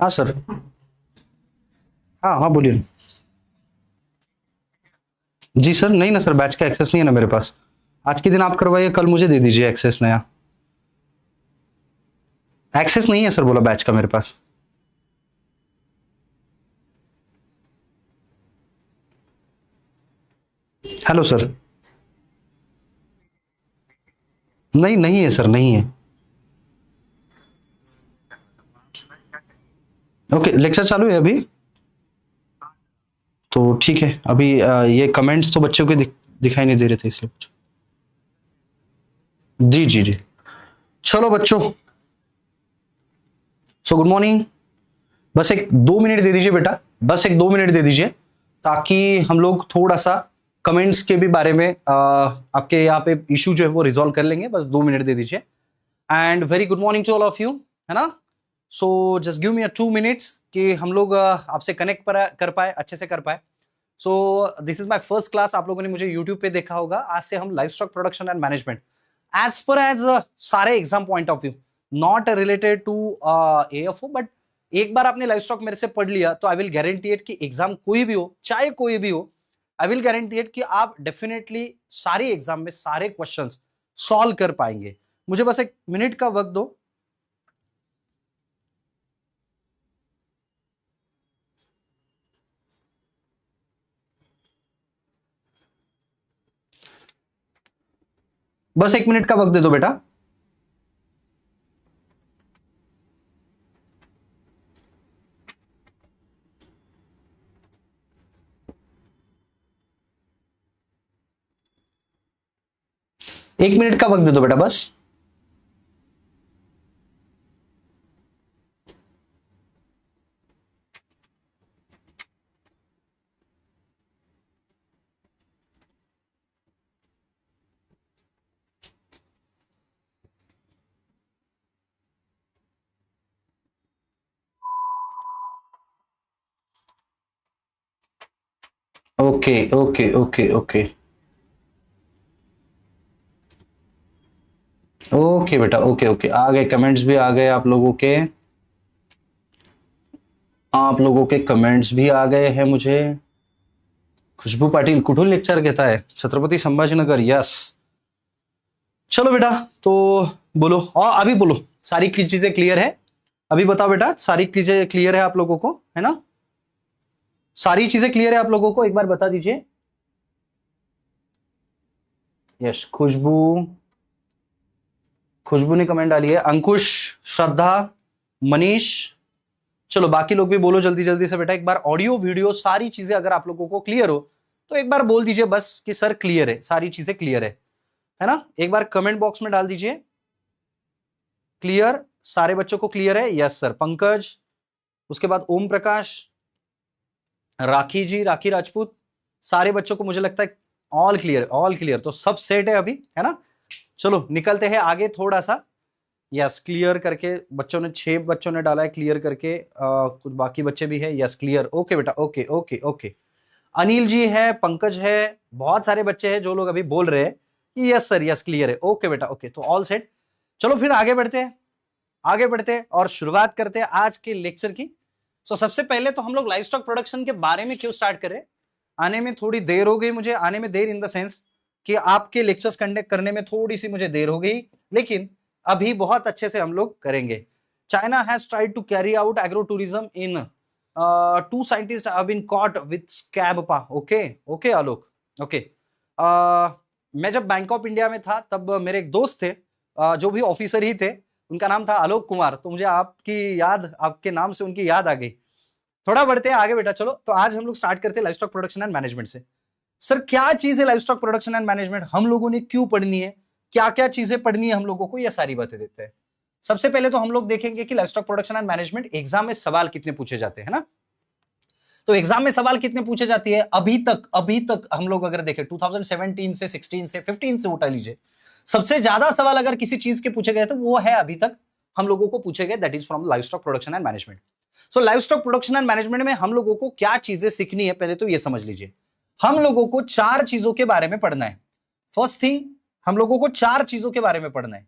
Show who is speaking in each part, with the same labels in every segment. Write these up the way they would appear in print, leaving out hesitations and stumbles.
Speaker 1: हाँ सर। हाँ हाँ बोलिए। जी सर, नहीं ना सर, बैच का एक्सेस नहीं है ना मेरे पास। आज के दिन आप करवाइए, कल मुझे दे दीजिए एक्सेस नया। एक्सेस नहीं है सर, बोला बैच का मेरे पास। Hello sir. नहीं नहीं है सर, नहीं है। ओके, लेक्चर चालू है अभी। तो ठीक है, अभी ये कमेंट्स तो बच्चों के दिखाई नहीं दे रहे थे इसलिए कुछ। जी जी जी। चलो बच्चों, सो गुड मॉर्निंग। बस एक 2 मिनट दे दीजिए बेटा, बस एक 2 मिनट दे दीजिए, ताकि हम लोग थोड़ा सा कमेंट्स के भी बारे में आपके यहाँ पे इशू जो है वो रिजॉल्व कर लेंगे। बस 2 मिनट दे दीजिए। And very good morning to all of you, है ना। So just give me 2 minutes कि हम लोग आपसे कनेक्ट कर पाए, अच्छे से कर पाए। So this is my first class. आप लोगों ने मुझे यूट्यूब पे देखा होगा। आज से हम livestock production and management as सारे exam point of view, not related to AFO, but एक बार आपने लाइफ स्टॉक मेरे से पढ़ लिया तो आई विल गारंटी इट कि एग्जाम कोई भी हो, चाहे कोई भी हो, आई विल गारंटी इट कि आप डेफिनेटली सारे एग्जाम में सारे क्वेश्चंस सॉल्व कर पाएंगे। मुझे बस एक मिनट का वक्त दो। बस एक मिनट का वक्त दे दो बेटा। एक मिनट का वक्त दे दो बेटा बस। Okay okay okay okay okay बेटा, ओके ओके, आ गए कमेंट्स भी आ गए आप लोगों के। आप लोगों के कमेंट्स भी आ गए हैं मुझे। खुशबू पाटिल कुठून लेक्चर घेता है? छत्रपति संभाजीनगर, यस। चलो बेटा, तो बोलो, और अभी बोलो सारी चीजें क्लियर है? अभी बताओ बेटा, सारी चीजें क्लियर है आप लोगों को, है ना? सारी चीजें क्लियर है आप लोगों को, एक बार बता दीजिए। यस, खुशबू, खुशबू ने कमेंट डाली है, अंकुश, श्रद्धा, मनीष। चलो बाकी लोग भी बोलो जल्दी जल्दी से बेटा। एक बार ऑडियो वीडियो सारी चीजें अगर आप लोगों को क्लियर हो तो एक बार बोल दीजिए बस कि सर क्लियर है, सारी चीजें क्लियर है ना? एक बार कमेंट बॉक्स में डाल दीजिए क्लियर। सारे बच्चों को क्लियर है? Yes sir. पंकज, उसके बाद ओम प्रकाश, राखी जी, राखी राजपूत, सारे बच्चों को मुझे लगता है ऑल क्लियर, ऑल क्लियर, तो सब सेट है अभी, है ना? चलो निकलते हैं आगे थोड़ा सा। यस, क्लियर करके बच्चों ने, 6 बच्चों ने डाला है क्लियर करके, कुछ बाकी बच्चे भी है। यस क्लियर, ओके बेटा, okay okay okay. Anil ji है, पंकज है, बहुत सारे बच्चे हैं जो लोग अभी बोल रहे हैं कि यस सर, यस क्लियर है। ओके बेटा, ओके, तो ऑल सेट। चलो फिर आगे बढ़ते हैं, आगे बढ़ते हैं और शुरुआत करते हैं आज के लेक्चर की। सो सबसे पहले तो हम लोग लाइव स्टॉक प्रोडक्शन के बारे में क्यों स्टार्ट करें। आने में थोड़ी देर हो गई मुझे, आने में देर इन द सेंस कि आपके लेक्चर्स कंडक्ट करने में थोड़ी सी मुझे देर हो गई, लेकिन अभी बहुत अच्छे से हम लोग करेंगे। China has tried to carry out agro tourism in 2 scientist have been caught with scab. Okay okay Alok, okay. मैं जब बैंक ऑफ इंडिया में था तब मेरे एक दोस्त थे, जो भी ऑफिसर ही थे, उनका नाम था आलोक कुमार, तो मुझे आपकी याद, आपके नाम से उनकी याद आ गई। थोड़ा बढ़ते हैं आगे बेटा। चलो तो आज हम लोग स्टार्ट करते हैं live stock production and management से। सर क्या चीज है live stock production and management, हम लोगों ने क्यों पढ़नी है, क्या क्या चीजें पढ़नी है हम लोगों को, ये सारी बातें देखते हैं। सबसे पहले तो हम लोग देखेंगे कि live stock production and management exam में सवाल कितने पूछे जाते हैं ना। तो एग्जाम में सवाल कितने पूछे जाती है अभी तक हम लोग अगर देखें 2017 से 16 से 15 से उठा लीजिए, सबसे ज्यादा सवाल अगर किसी चीज के पूछे गए तो वो है अभी तक हम लोगों को पूछे गए, that is from live stock production and management. So live stock production and management में हम लोगों को क्या चीजें सीखनी है, पहले तो ये समझ लीजिए। हम लोगों को 4 चीजों के बारे में पढ़ना है। फर्स्ट थिंग, हम लोगों को 4 चीजों के बारे में पढ़ना है।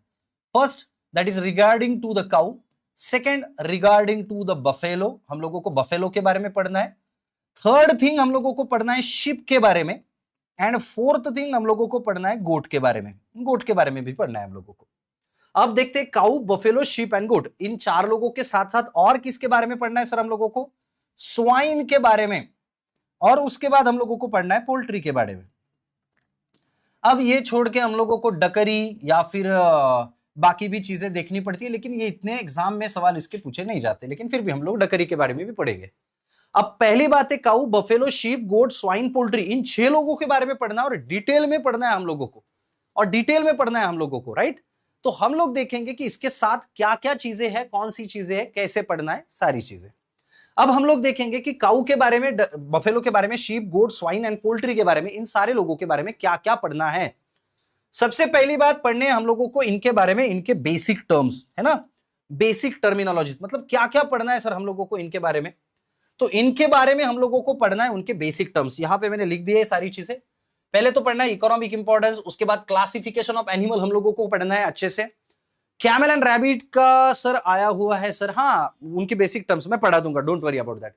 Speaker 1: First, that is regarding to the cow. Second regarding to the buffalo, हम लोगों को बफेलो के बारे में पढ़ना है। थर्ड थिंग हम लोगों को पढ़ना है शिप के बारे में। एंड फोर्थ थिंग हम लोगों को पढ़ना है गोट के बारे में। गोट के बारे में भी पढ़ना है हम लोगों को। अब देखते हैं काउ, बफेलो, शिप एंड गोट, इन चार लोगों के साथ साथ और किसके बारे में पढ़ना है सर हम लोगों को? स्वाइन के बारे में। और उसके बाद हम लोगों को पढ़ना है पोल्ट्री के बारे में। अब ये छोड़ के हम लोगों को डकरी या फिर बाकी भी चीजें देखनी पड़ती है, लेकिन ये इतने एग्जाम में सवाल इसके पूछे नहीं जाते, लेकिन फिर भी हम लोग डकरी के बारे में भी पढ़ेंगे। अब पहली बात है cow, buffalo, sheep, goat, swine, poultry, इन 6 लोगों के बारे में पढ़ना है और डिटेल में पढ़ना है हम लोगों को, और डिटेल में पढ़ना है हम लोगों को, राइट। तो हम लोग देखेंगे कि इसके साथ क्या क्या चीजें हैं, कौन सी चीजें हैं, कैसे पढ़ना है, सारी चीजें। अब हम लोग देखेंगे कि काउ के बारे में, बफेलो के बारे में, sheep, goat, swine and poultry के बारे में, इन सारे लोगों के बारे में क्या क्या पढ़ना है। सबसे पहली बात पढ़ने हम लोगों को इनके बारे में, इनके बेसिक टर्म्स, है ना, बेसिक टर्मिनोलॉजी, मतलब क्या क्या पढ़ना है सर हम लोगों को इनके बारे में। तो इनके बारे में हम लोगों को पढ़ना है उनके बेसिक टर्म्स। यहां पे मैंने लिख दिया है सारी चीजें। पहले तो पढ़ना है इकोनॉमिक इंपॉर्टेंस, उसके बाद क्लासिफिकेशन ऑफ एनिमल हम लोगों को पढ़ना है अच्छे से। कैमल एंड रैबिट का सर आया हुआ है सर, हाँ उनके बेसिक टर्म्स मैं पढ़ा दूंगा, don't worry about that.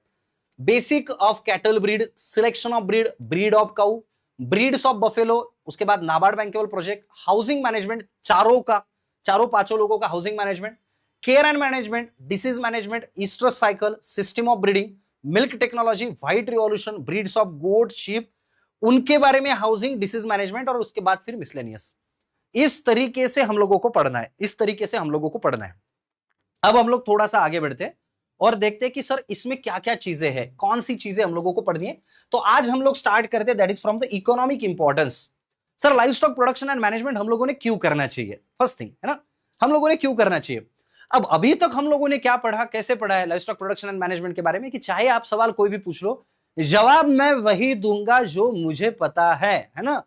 Speaker 1: Basic of cattle breed, selection of breed, breed of cow, breeds of buffalo, उसके बाद NABARD bankable project, housing management, चारों पांचों लोगों का housing management, care and management, disease management, oestrus cycle, system of breeding, milk technology, white revolution, breeds of goat, sheep, उनके बारे में housing, disease management, और उसके बाद फिर मिसलेनियस। इस तरीके से हम लोगों को पढ़ना है, इस तरीके से हम लोगों को पढ़ना है। अब हम लोग थोड़ा सा आगे बढ़ते हैं और देखते हैं कि सर इसमें क्या क्या चीजें हैं, कौन सी चीजें हम लोगों को पढ़नी है। तो आज हम लोग स्टार्ट करते हैं, that is from the economic importance. Sir live stock production and management हम लोगों ने क्यों करना चाहिए, फर्स्ट थिंग, है ना, हम लोगों ने क्यों करना चाहिए। अब अभी तक हम लोगों ने क्या पढ़ा, कैसे पढ़ा है live stock production and management के बारे में, कि चाहे आप सवाल कोई भी पूछ लो, जवाब मैं वही दूंगा जो मुझे पता है ना,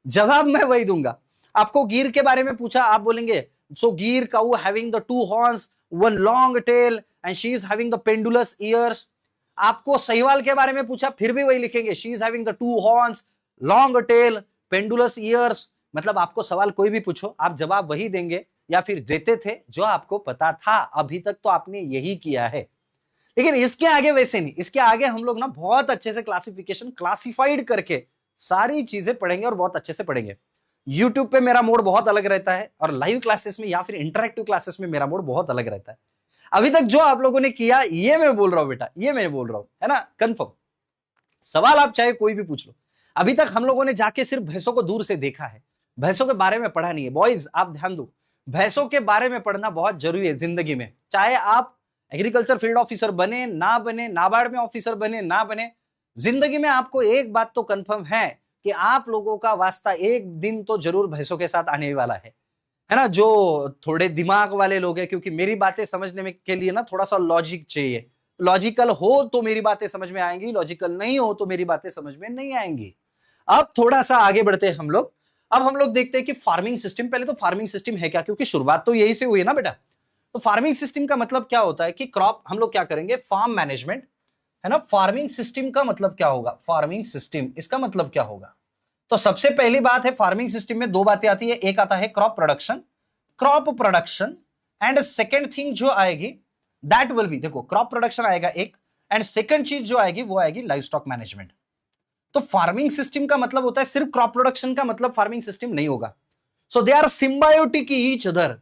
Speaker 1: जवाब मैं वही दूंगा। आपको गिर के बारे में पूछा, आप बोलेंगे सो गिर cow having the 2 horns, one long tail and she is having the pendulous years. आपको सहीवाल के बारे में पूछा, फिर भी वही लिखेंगे, she is having the 2 horns, long tail, pendulous years. मतलब आपको सवाल कोई भी पूछो, आप जवाब वही देंगे या फिर देते थे जो आपको पता था। अभी तक तो आपने यही किया है, लेकिन इसके आगे वैसे नहीं। इसके आगे हम लोग ना बहुत अच्छे से क्लासिफिकेशन, क्लासिफाइड करके सारी चीजें पढ़ेंगे और बहुत अच्छे से पढ़ेंगे। यूट्यूब पे मेरा मोड बहुत अलग रहता है और लाइव क्लासेस में या फिर इंटरेक्टिव क्लासेस में मेरा मोड बहुत अलग रहता है। अभी तक जो आप लोगों ने किया, ये मैं बोल रहा हूं बेटा, ये मैं बोल रहा हूं, है ना, कंफर्म। सवाल आप चाहे कोई भी पूछ लो। अभी तक हम लोगों ने जाके सिर्फ भैंसों को दूर से देखा है, भैंसों के बारे में पढ़ा नहीं है। बॉयज आप ध्यान दो, भैंसों के बारे में पढ़ना बहुत जरूरी है जिंदगी में। चाहे आप एग्रीकल्चर फील्ड ऑफिसर बने ना बने, नाबार्ड में ऑफिसर बने ना बने, जिंदगी में आपको एक बात तो कंफर्म है कि आप लोगों का वास्ता एक दिन तो जरूर भैंसों के साथ आने वाला है ना। जो थोड़े दिमाग वाले लोग हैं, क्योंकि मेरी बातें समझने में के लिए ना थोड़ा सा लॉजिक चाहिए। लॉजिकल हो तो मेरी बातें समझ में आएंगी, लॉजिकल नहीं हो तो मेरी बातें समझ में नहीं आएंगी। अब थोड़ा सा आगे बढ़ते हैं हम लोग। अब हम लोग देखते हैं कि फार्मिंग सिस्टम, पहले तो फार्मिंग सिस्टम है क्या, क्योंकि शुरुआत तो यही से हुई है ना बेटा। तो फार्मिंग सिस्टम का मतलब क्या होता है कि क्रॉप, हम लोग क्या करेंगे, फार्म मैनेजमेंट, है ना। फार्मिंग सिस्टम का मतलब क्या होगा, फार्मिंग सिस्टम, इसका मतलब क्या होगा। तो सबसे पहली बात है, फार्मिंग सिस्टम में 2 बातें आती है। एक आता है crop production, and second thing जो आएगी दैट विल बी, देखो क्रॉप प्रोडक्शन आएगा एक, एंड सेकेंड चीज जो आएगी वो आएगी लाइव स्टॉक मैनेजमेंट। तो फार्मिंग सिस्टम का मतलब होता है, सिर्फ क्रॉप प्रोडक्शन का मतलब फार्मिंग सिस्टम नहीं होगा। So they are symbiotic each other.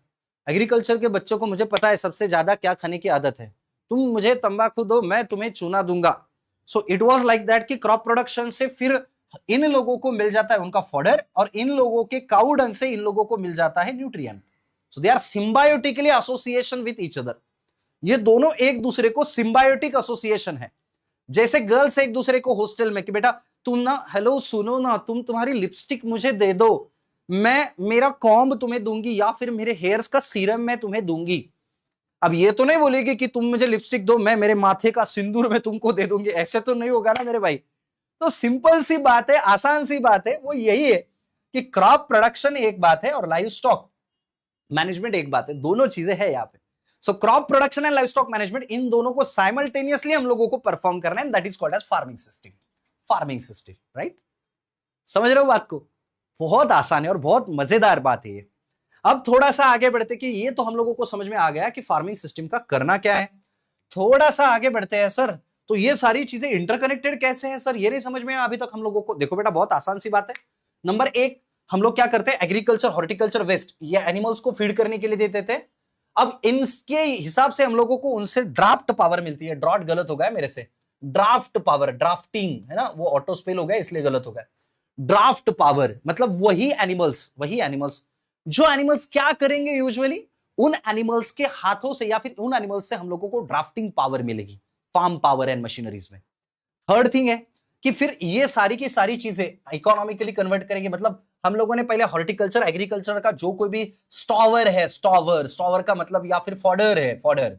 Speaker 1: Agriculture के बच्चों को मुझे पता है सबसे ज्यादा क्या खाने की आदत है, तुम मुझे तंबाकू दो मैं तुम्हें चूना दूंगा। So it was like that कि क्रॉप प्रोडक्शन से फिर इन लोगों को मिल जाता है उनका फॉडर, और इन लोगों के काउ डंग से इन लोगों को मिल जाता है nutrient. So they are symbiotically association with each other. ये दोनों एक दूसरे को सिम्बायोटिक एसोसिएशन है। जैसे गर्ल्स एक दूसरे को हॉस्टल में कि बेटा तुम ना, हेलो सुनो ना, तुम तुम्हारी लिपस्टिक मुझे दे दो, मैं मेरा कॉम्ब तुम्हें दूंगी, या फिर मेरे हेयर्स का सीरम मैं तुम्हें दूंगी। अब ये तो नहीं बोलेगी कि तुम मुझे लिपस्टिक दो, मैं मेरे माथे का सिंदूर मैं तुमको दे दूंगी, ऐसे तो नहीं होगा ना मेरे भाई। तो सिंपल सी बात है, आसान सी बात है, वो यही है कि क्रॉप प्रोडक्शन एक बात है और लाइव स्टॉक मैनेजमेंट एक बात है, दोनों चीजें हैं यहाँ पे। So crop production and livestock management, इन दोनों को साइमल्टेनियसली हम लोगों को परफॉर्म करना है, that is called as farming system, right. समझ रहे हो बात को, बहुत आसान है और बहुत मजेदार बात है ये। अब थोड़ा सा आगे बढ़ते कि ये तो हम लोगों को समझ में आ गया कि फार्मिंग सिस्टम का करना क्या है। थोड़ा सा आगे बढ़ते हैं सर, तो ये सारी चीजें इंटरकनेक्टेड कैसे हैं सर, ये नहीं समझ में अभी तक हम लोगों को। देखो बेटा बहुत आसान सी बात है। नंबर एक, हम लोग क्या करते हैं, एग्रीकल्चर हॉर्टिकल्चर वेस्ट ये एनिमल्स को फीड करने के लिए देते थे। अब इनके हिसाब से हम लोगों को उनसे ड्राफ्ट पावर मिलती है। ड्रॉट गलत हो गया मेरे से, ड्राफ्ट पावर, ड्राफ्टिंग है ना, वो ऑटो स्पेल हो गया इसलिए गलत हो गया। ड्राफ्ट पावर मतलब वही एनिमल्स जो एनिमल्स क्या करेंगे यूजुअली, उन एनिमल्स के हाथों से या फिर उन एनिमल्स से हम लोगों को ड्राफ्टिंग पावर मिलेगी फार्म पावर एंड मशीनरीज में। थर्ड थिंग है कि फिर ये सारी की सारी चीजें इकोनॉमिकली कन्वर्ट करेंगे। मतलब हम लोगों ने पहले हॉर्टिकल्चर एग्रीकल्चर का जो कोई भी स्टॉवर है, स्टॉवर का मतलब या फिर फॉडर है, फॉडर,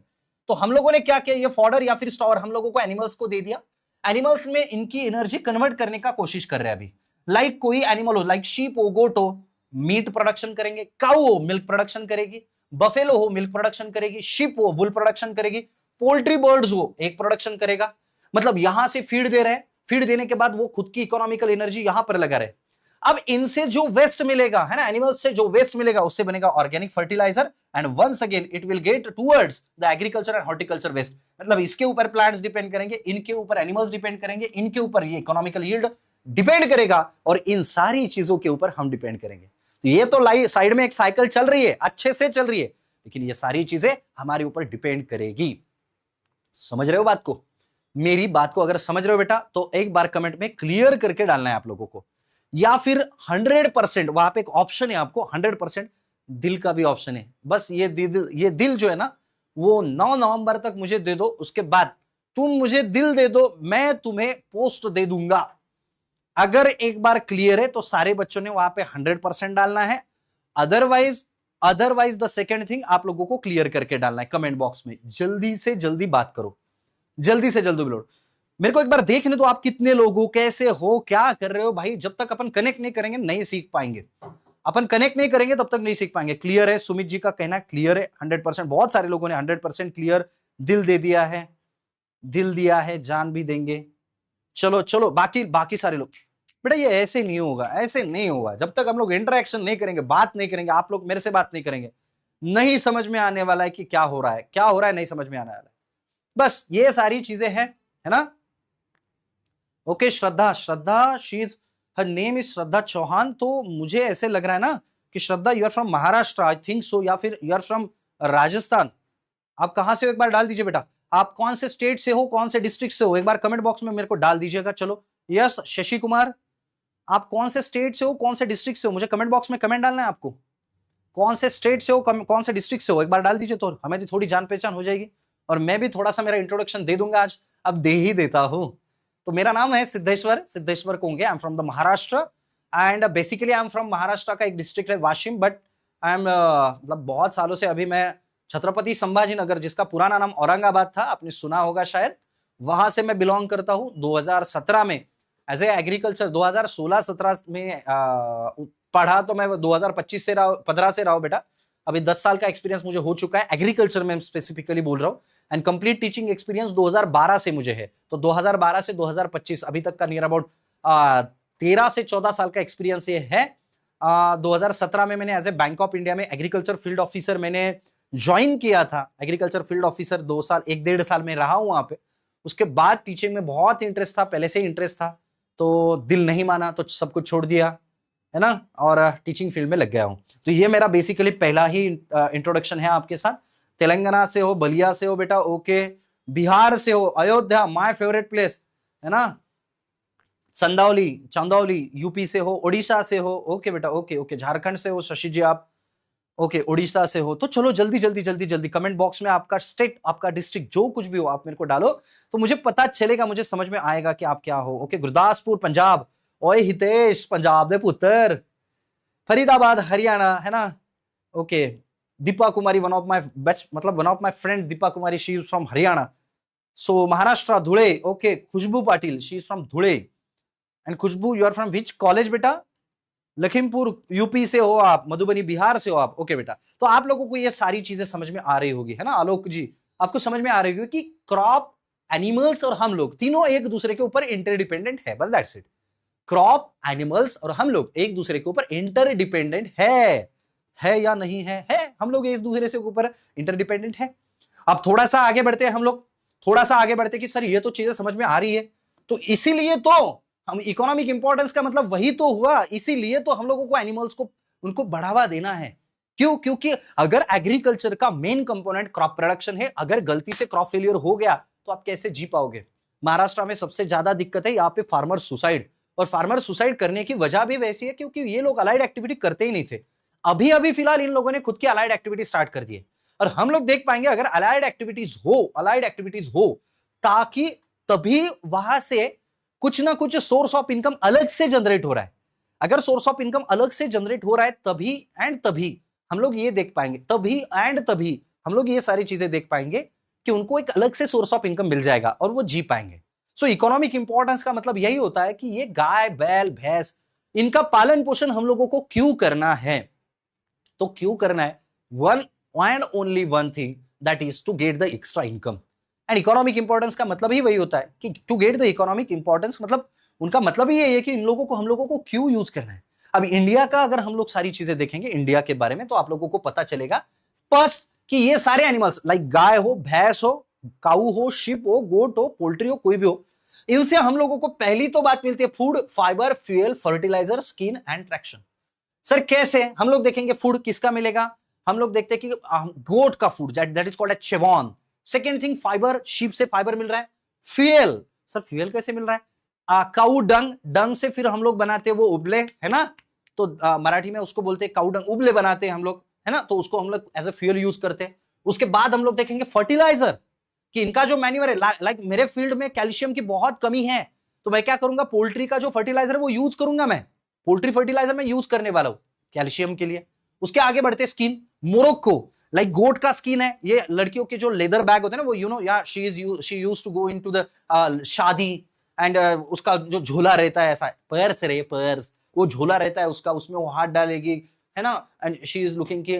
Speaker 1: तो हम लोगों ने क्या किया, ये फॉडर या फिर स्टॉवर हम लोगों को एनिमल्स को दे दिया। एनिमल्स में इनकी एनर्जी कन्वर्ट करने का कोशिश कर रहे हैं अभी। लाइक कोई एनिमल हो, लाइक शीप हो, गोट हो, मीट प्रोडक्शन करेंगे, काऊ हो मिल्क प्रोडक्शन करेगी, बफेलो हो मिल्क प्रोडक्शन करेगी, शिप हो वुल प्रोडक्शन करेगी, पोल्ट्री बर्ड्स हो एक प्रोडक्शन करेगा। मतलब यहां से फीड दे रहे हैं, फीड देने के बाद वो खुद की इकोनॉमिकल एनर्जी यहां पर लगा रहे। अब इनसे जो वेस्ट मिलेगा है ना, एनिमल्स से जो वेस्ट मिलेगा उससे बनेगा organic fertiliser and once again it will get towards the agriculture and horticulture waste. मतलब इसके ऊपर प्लांट्स डिपेंड करेंगे, इनके ऊपर एनिमल्स डिपेंड करेंगे, इनके ऊपर ये इकोनॉमिकल यील्ड डिपेंड करेगा और इन सारी चीजों के ऊपर हम डिपेंड करेंगे। तो ये तो साइड में एक साइकिल चल रही है, अच्छे से चल रही है, लेकिन ये सारी चीजें हमारे ऊपर डिपेंड करेगी। समझ रहे हो बात को? मेरी बात को अगर समझ रहे हो बेटा तो एक बार कमेंट में क्लियर करके डालना है आप लोगों को, या फिर 100%, वहां पे एक ऑप्शन है आपको 100% दिल का भी ऑप्शन है। बस ये दिल जो है ना वो 9 नवंबर तक मुझे दे दो, उसके बाद तुम मुझे दिल दे दो, मैं तुम्हें पोस्ट दे दूंगा। अगर एक बार क्लियर है तो सारे बच्चों ने वहां पे 100% डालना है। अदरवाइज द सेकेंड थिंग आप लोगों को क्लियर करके डालना है कमेंट बॉक्स में। जल्दी से जल्दी बात करो, जल्दी से जल्दी बोलो। मेरे को एक बार देखने दो आप कितने लोग हो, कैसे हो, क्या कर रहे हो भाई। जब तक अपन कनेक्ट नहीं करेंगे नहीं सीख पाएंगे, अपन कनेक्ट नहीं करेंगे तब तक नहीं सीख पाएंगे। क्लियर है? सुमित जी का कहना क्लियर है 100%। बहुत सारे लोगों ने 100% क्लियर दिल दे दिया है, दिल दिया है, जान भी देंगे। चलो चलो बाकी सारे लोग। बेटा ये ऐसे नहीं होगा, ऐसे नहीं होगा जब तक हम लोग इंटरेक्शन नहीं करेंगे, बात नहीं करेंगे, आप लोग मेरे से बात नहीं करेंगे, नहीं समझ में आने वाला है कि क्या हो रहा है, क्या हो रहा है नहीं समझ में आने वाला है। बस ये सारी चीजें हैं, है ना। Okay Shraddha she's her name is Shraddha Chauhan. तो मुझे ऐसे लग रहा है ना कि Shraddha you are from Maharashtra, I think so, या फिर यू आर फ्रॉम राजस्थान। आप कहां से हो एक बार डाल दीजिए बेटा। आप कौन से स्टेट से हो, कौन से डिस्ट्रिक्ट से हो, एक बार कमेंट बॉक्स में मेरे को डाल दीजिएगा। चलो यस शशि कुमार, आप कौन से स्टेट से हो, कौन से डिस्ट्रिक्ट से हो, मुझे कमेंट बॉक्स में कमेंट डालना है आपको। कौन से स्टेट से हो, कौन से डिस्ट्रिक्ट से हो, एक बार डाल दीजिए तो हमें भी थोड़ी जान पहचान हो जाएगी। और मैं भी थोड़ा सा मेरा इंट्रोडक्शन दे दूंगा आज, अब दे ही देता हूं। तो मेरा नाम है Siddheshwar Konge, I am from the Maharashtra and basically I am from Maharashtra का एक डिस्ट्रिक्ट है वाशिम, बट आई एम मतलब बहुत सालों से अभी मैं छत्रपति संभाजी नगर, जिसका पुराना नाम औरंगाबाद था, आपने सुना होगा शायद, वहां से मैं बिलोंग करता हूं। 2017 में एज ए एग्रीकल्चर, 2016-17 में पढ़ा तो मैं 2025 से 15 से रहा हूं बेटा। अभी 10 साल का एक्सपीरियंस मुझे हो चुका है एग्रीकल्चर में, स्पेसिफिकली बोल रहा हूं। एंड कंप्लीट टीचिंग एक्सपीरियंस 2012 से मुझे है। तो 2012 से 2025 अभी तक का नियर अबाउट 13 से 14 साल का एक्सपीरियंस ये है। 2017 में मैंने as a Bank of India में एग्रीकल्चर फील्ड ऑफिसर मैंने ज्वाइन किया था। एग्रीकल्चर फील्ड ऑफिसर 2 साल 1-1.5 साल में रहा हूं वहां पे। उसके बाद टीचिंग में बहुत इंटरेस्ट था, पहले से ही इंटरेस्ट था, तो दिल नहीं माना तो सब कुछ छोड़ दिया, है ना, और टीचिंग फील्ड में लग गया हूं। तो ये मेरा बेसिकली पहला ही इंट्रोडक्शन है आपके साथ। तेलंगाना से हो, बलिया से हो बेटा, ओके, बिहार से हो, अयोध्या माय फेवरेट प्लेस, है ना, चंदौली यूपी से हो, ओडिशा से हो, ओके बेटा, ओके, झारखंड से हो शशि जी आप, ओके, उड़ीसा से हो। तो चलो जल्दी कमेंट बॉक्स में आपका स्टेट, आपका डिस्ट्रिक्ट, जो कुछ भी हो आप मेरे को डालो, तो मुझे पता चलेगा, मुझे समझ में आएगा कि आप क्या हो। ओके, गुरदासपुर पंजाब, ओए हितेश पंजाब दे पुत्र, फरीदाबाद हरियाणा, है ना, okay, Deepa Kumari one of my best, मतलब one of my friend Deepa Kumari, she is from Haryana. So Maharashtra Dhule, okay, Khushboo Patil, she is from Dhule. And Khushboo you are from which college बेटा? लखीमपुर यूपी से हो आप, मधुबनी बिहार से हो आप, ओके बेटा। तो आप लोगों को ये सारी चीजें समझ में आ रही होगी, है ना आलोक जी, आपको समझ में आ रही होगी कि क्रॉप, एनिमल्स और हम लोग तीनों एक दूसरे के ऊपर इंटरडिपेंडेंट है, बस दैट्स इट। क्रॉप, एनिमल्स और हम लोग एक दूसरे के ऊपर इंटरडिपेंडेंट है। है या नहीं है, हम लोग एक दूसरे से ऊपर इंटरडिपेंडेंट है। अब थोड़ा सा आगे बढ़ते हैं हम लोग, थोड़ा सा आगे बढ़ते कि सर ये तो चीजें समझ में आ रही है, तो इसीलिए तो हम इकोनॉमिक इंपॉर्टेंस का मतलब वही तो हुआ, इसीलिए तो हम लोगों को एनिमल्स को उनको बढ़ावा देना है। क्यों? क्योंकि अगर एग्रीकल्चर का मेन कंपोनेंट क्रॉप प्रोडक्शन है, अगर गलती से क्रॉप फेलियर हो गया तो आप कैसे जी पाओगे? महाराष्ट्र में सबसे ज्यादा दिक्कत है यहाँ पे फार्मर सुसाइड, और फार्मर सुसाइड करने की वजह भी वैसी है क्योंकि ये लोग अलाइड एक्टिविटी करते ही नहीं थे। अभी अभी फिलहाल इन लोगों ने खुद की अलाइड एक्टिविटी स्टार्ट कर दी है, और हम लोग देख पाएंगे अगर अलाइड एक्टिविटीज हो ताकि तभी वहां से कुछ ना कुछ सोर्स ऑफ इनकम अलग से जनरेट हो रहा है। अगर सोर्स ऑफ इनकम अलग से जनरेट हो रहा है तभी एंड तभी हम लोग ये देख पाएंगे, तभी एंड तभी हम लोग ये सारी चीजें देख पाएंगे कि उनको एक अलग से सोर्स ऑफ इनकम मिल जाएगा और वो जी पाएंगे। सो इकोनॉमिक इंपॉर्टेंस का मतलब यही होता है कि ये गाय बैल भैंस इनका पालन पोषण हम लोगों को क्यों करना है? तो क्यों करना है? One and only one thing, that is to get the extra income. And economic importance का मतलब ही वही होता है कि to get the economic importance, मतलब उनका मतलब ही यही है कि इन लोगों को हम लोगों को क्यों यूज करना है। अब इंडिया का अगर हम लोग सारी चीजें देखेंगे इंडिया के बारे में तो आप लोगों को पता चलेगा फर्स्ट कि ये सारे एनिमल्स लाइक गाय हो, भैंस हो, काऊ हो, शिप हो, गोट हो, पोल्ट्री हो, कोई भी हो, इनसे हम लोगों को पहली तो बात मिलती है food, fibre, fuel, fertiliser, skin and traction. Sir कैसे? हम लोग देखेंगे फूड किसका मिलेगा, हम लोग देखते हैं कि गोट का food that is called as chevon. Second thing fibre, sheep से फाइबर मिल रहा है। फ्यूल, सर फ्यूल कैसे मिल रहा है? काऊ डंग, डंग से फिर हम लोग बनाते हैं वो उबले, है ना, तो मराठी में उसको बोलते हैं काऊ डंग, उबले बनाते हैं हम लोग, है ना, तो उसको हम लोग एज ए फ्यूल यूज करते हैं। उसके बाद हम लोग देखेंगे फर्टिलाइजर कि इनका जो मैन्यूअर है, लाइक मेरे फील्ड में कैल्शियम की बहुत कमी है तो मैं क्या करूंगा, पोल्ट्री का जो फर्टिलाइजर है वो यूज करूंगा, मैं पोल्ट्री फर्टिलाइजर में यूज करने वाला हूं कैल्शियम के लिए। उसके आगे बढ़ते स्किन, मोरक्को, लाइक गोट का स्किन है, ये लड़कियों के जो लेदर बैग होते हैं ना वो या she used to go into the शादी एंड उसका जो झोला रहता है ऐसा पर्स, वो झोला रहता है उसका, उसमें वो हाथ डालेगी, है ना, एंड शी इज लुकिंग कि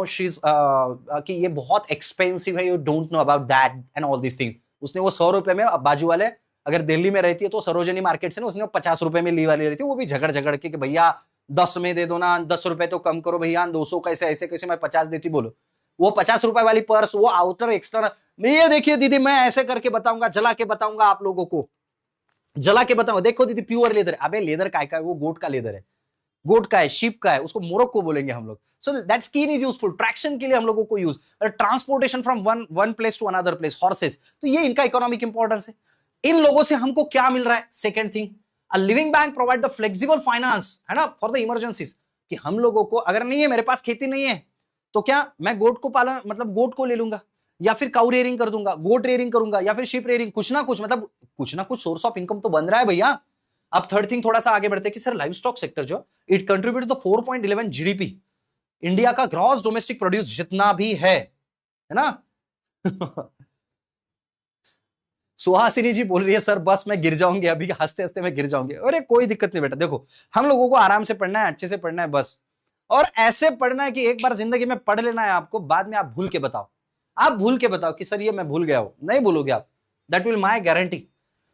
Speaker 1: शी इज कि ये बहुत एक्सपेंसिव है, you don't know about that and all this things. उसने वो 100 रुपए में, बाजू वाले अगर दिल्ली में रहती है तो सरोजनी मार्केट से ना उसने 50 रुपए में ली वाली रहती है, वो भी झगड़ के कि भैया 10 में दे दो ना, 10 रुपए तो कम करो भैया, 200 कैसे ऐसे कैसे मैं 50 देती, बोलो। वो 50 रुपए वाली पर्स, वो आउटर एक्सटर्नल, ये देखिए दीदी मैं ऐसे करके बताऊंगा, जला के बताऊंगा आप लोगों को, जला के बताऊंगा, देखो दीदी प्योर लेदर। अबे लेदर काय का है? वो गोट का लेदर है, गोट का है, शीप का है, उसको मोरक्को बोलेंगे हम लोग। So that skin is useful, traction के लिए हम लोगों को use, transportation from one place to another place, horses, तो ये इनका इकोनॉमिक इंपॉर्टेंस है। इन लोगों से हमको क्या मिल रहा है? Second thing, a living bank provide the flexible finance, है ना, फॉर द इमरजेंसीज, कि हम लोगों को अगर नहीं है, मेरे पास खेती नहीं है तो क्या मैं गोट को पालन, मतलब गोट को ले लूंगा, या फिर काउ रेयरिंग कर दूंगा, गोट रेयरिंग करूंगा, या फिर शिप रेयरिंग, कुछ ना कुछ, मतलब कुछ ना कुछ सोर्स ऑफ इनकम तो बन रहा है भैया। अब थर्ड थिंग थोड़ा सा आगे बढ़ते हैं कि सर लाइव स्टॉक सेक्टर जो it contribute the 4.11 GDP, India का ग्रॉस डोमेस्टिक प्रोड्यूस जितना भी है ना। सुहासिनी जी बोल रही है सर बस मैं गिर जाऊंगी, अभी हंसते हंसते मैं गिर जाऊंगी। अरे कोई दिक्कत नहीं बेटा, देखो हम लोगों को आराम से पढ़ना है, अच्छे से पढ़ना है बस, और ऐसे पढ़ना है कि एक बार जिंदगी में पढ़ लेना है आपको, बाद में आप भूल के बताओ, आप भूल के बताओ कि सर ये मैं भूल गया हूं, नहीं भूलोगे आप, that will my guarantee.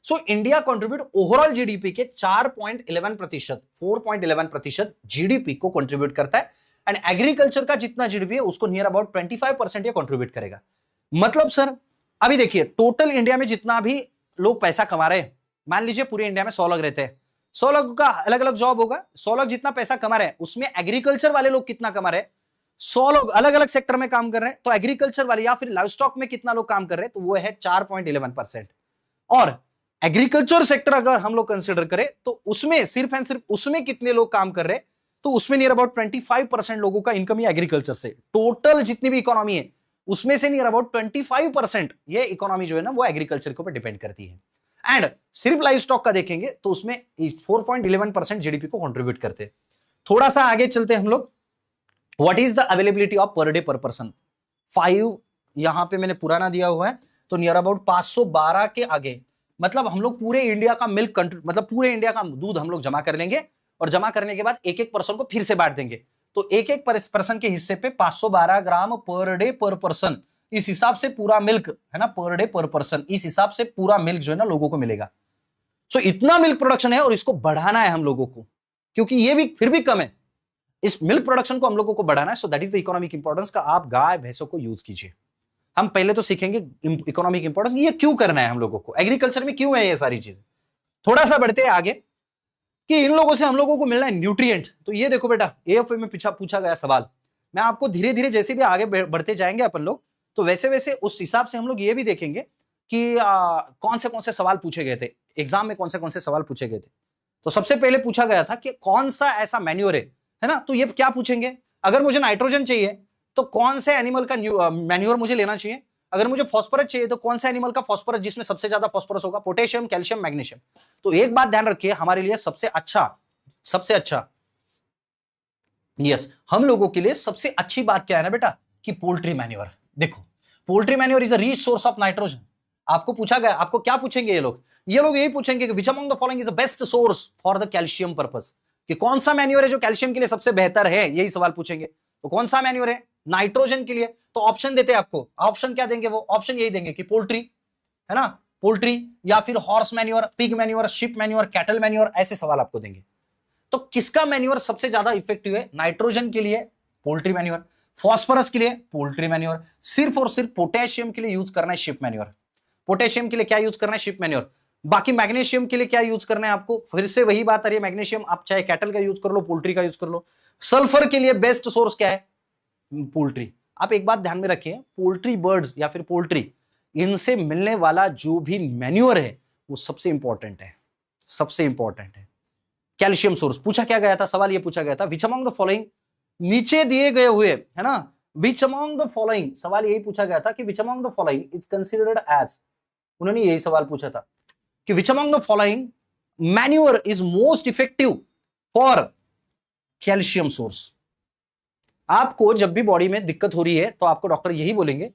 Speaker 1: So India contribute overall GDP के 4.11%, 4.11% जीडीपी को कंट्रीब्यूट करता है, एंड एग्रीकल्चर का जितना जीडीपी है उसको नियर अबाउट 25% ये कंट्रीब्यूट करेगा। मतलब सर अभी देखिए टोटल इंडिया में जितना भी लोग पैसा कमा रहे हैं, मान लीजिए पूरे इंडिया में 100 लोग रहते हैं, 100 लोग का अलग अलग जॉब होगा, 100 लोग जितना पैसा कमा रहे हैं उसमें एग्रीकल्चर वाले लोग कितना कमा रहे हैं, 100 लोग अलग अलग सेक्टर में काम कर रहे हैं, तो एग्रीकल्चर वाले या फिर लाइव स्टॉक में कितना लोग काम कर रहे हैं, तो वो है 4.11%। और एग्रीकल्चर सेक्टर अगर हम लोग कंसिडर करें तो उसमें सिर्फ एंड सिर्फ उसमें कितने लोग काम कर रहे हैं, तो उसमें नियर अबाउट 25% लोगों का इनकम ही एग्रीकल्चर से, टोटल जितनी भी इकोनॉमी है उसमें से नियर अबाउट 25% ये इकोनॉमी जो है ना वो एग्रीकल्चर के ऊपर डिपेंड करती है। एंड सिर्फ लाइव स्टॉक का देखेंगे तो उसमें 4.11% जीडीपी को कंट्रीब्यूट करते हैं। थोड़ा सा आगे चलते हैं हम लोग, what is the availability of per day पर पर्सन, 5 यहां पे मैंने पुराना दिया हुआ है, तो नियर अबाउट 512 के आगे, मतलब हम लोग पूरे इंडिया का मिल्क, मतलब पूरे इंडिया का दूध हम लोग जमा कर लेंगे, और जमा करने के बाद एक एक पर्सन को फिर से बांट देंगे, तो एक एक पर्सन के हिस्से पे 512 ग्राम पर डे पर पर्सन, इस हिसाब से पूरा मिल्क, है ना, पर डे पर पर्सन, इस हिसाब से पूरा मिल्क जो है ना लोगों को मिलेगा। सो इतना मिल्क प्रोडक्शन है और इसको बढ़ाना है हम लोगों को, क्योंकि ये भी फिर भी कम है, इस मिल्क प्रोडक्शन को हम लोगों को बढ़ाना है, सो that is the economic importance का आप गाय भैंसों को यूज कीजिए। हम पहले तो सीखेंगे इकोनॉमिक इंपॉर्टेंस, ये क्यों करना है हम लोगों को, एग्रीकल्चर में क्यों है ये सारी चीजें। थोड़ा सा बढ़ते हैं आगे कि इन लोगों से हम लोगों को मिलना है न्यूट्रिएंट। तो ये देखो बेटा, एएफए में पूछा गया सवाल, मैं आपको धीरे धीरे जैसे भी आगे बढ़ते जाएंगे अपन लोग, तो वैसे वैसे उस हिसाब से हम लोग ये भी देखेंगे कि कौन से सवाल पूछे गए थे एग्जाम में, कौन से सवाल पूछे गए थे। तो सबसे पहले पूछा गया था कि कौन सा ऐसा मैन्योर है ना, तो ये क्या पूछेंगे, अगर मुझे नाइट्रोजन चाहिए तो कौन से एनिमल का मैन्योर मुझे लेना चाहिए, अगर मुझे फास्फोरस चाहिए तो कौन सा एनिमल का फास्फोरस जिसमें सबसे ज्यादा फास्फोरस होगा, पोटेशियम, कैल्शियम, मैग्नीशियम। तो एक बात ध्यान रखिए, हमारे लिए सबसे अच्छा यस हम लोगों के लिए सबसे अच्छी बात क्या है ना बेटा, कि पोल्ट्री मैन्योर। देखो poultry manure is a rich source of nitrogen. आपको पूछा गया, आपको क्या पूछेंगे ये लोग यही पूछेंगे कि which among the following is the best source for the calcium purpose, कि कौन सा मैन्योर है जो कैल्शियम के लिए सबसे बेहतर है, यही सवाल पूछेंगे। तो कौन सा मैन्योर है नाइट्रोजन के लिए, तो ऑप्शन देते हैं आपको, ऑप्शन क्या देंगे, वो ऑप्शन यही देंगे कि पोल्ट्री है ना, पोल्ट्री या फिर horse manure, pig manure, ship manure, cattle manure, ऐसे सवाल आपको देंगे। तो किसका मैन्योर सबसे ज्यादा इफेक्टिव है, नाइट्रोजन के लिए पोल्ट्री मैन्योर, फॉस्फोरस के लिए पोल्ट्री मैन्योर, सिर्फ और सिर्फ पोटेशियम के लिए यूज करना है शिप मैन्योर। पोटेशियम के लिए क्या यूज करना है, शिप मैन्योर। बाकी मैग्नीशियम के लिए क्या यूज करना है आपको, फिर से वही बात आ रही है, मैग्नीशियम आप चाहे कैटल का यूज कर लो, पोल्ट्री का यूज कर लो। सल्फर के लिए बेस्ट सोर्स क्या है, पोल्ट्री। आप एक बात ध्यान में रखिए, पोल्ट्री बर्ड्स या फिर पोल्ट्री, इनसे मिलने वाला जो भी मैन्योर है वो सबसे इंपॉर्टेंट है, सबसे इंपॉर्टेंट है। कैल्शियम सोर्स पूछा क्या गया था, सवाल ये पूछा गया था, विच अमंग द फॉलोइंग, नीचे दिए गए हुए है ना, विच अमंग द फॉलोइंग, सवाल यही पूछा गया था कि which among the following is considered as, उन्होंने यही सवाल पूछा था कि which among the following manure is most effective for calcium source. आपको जब भी बॉडी में दिक्कत हो रही है तो आपको डॉक्टर यही बोलेंगे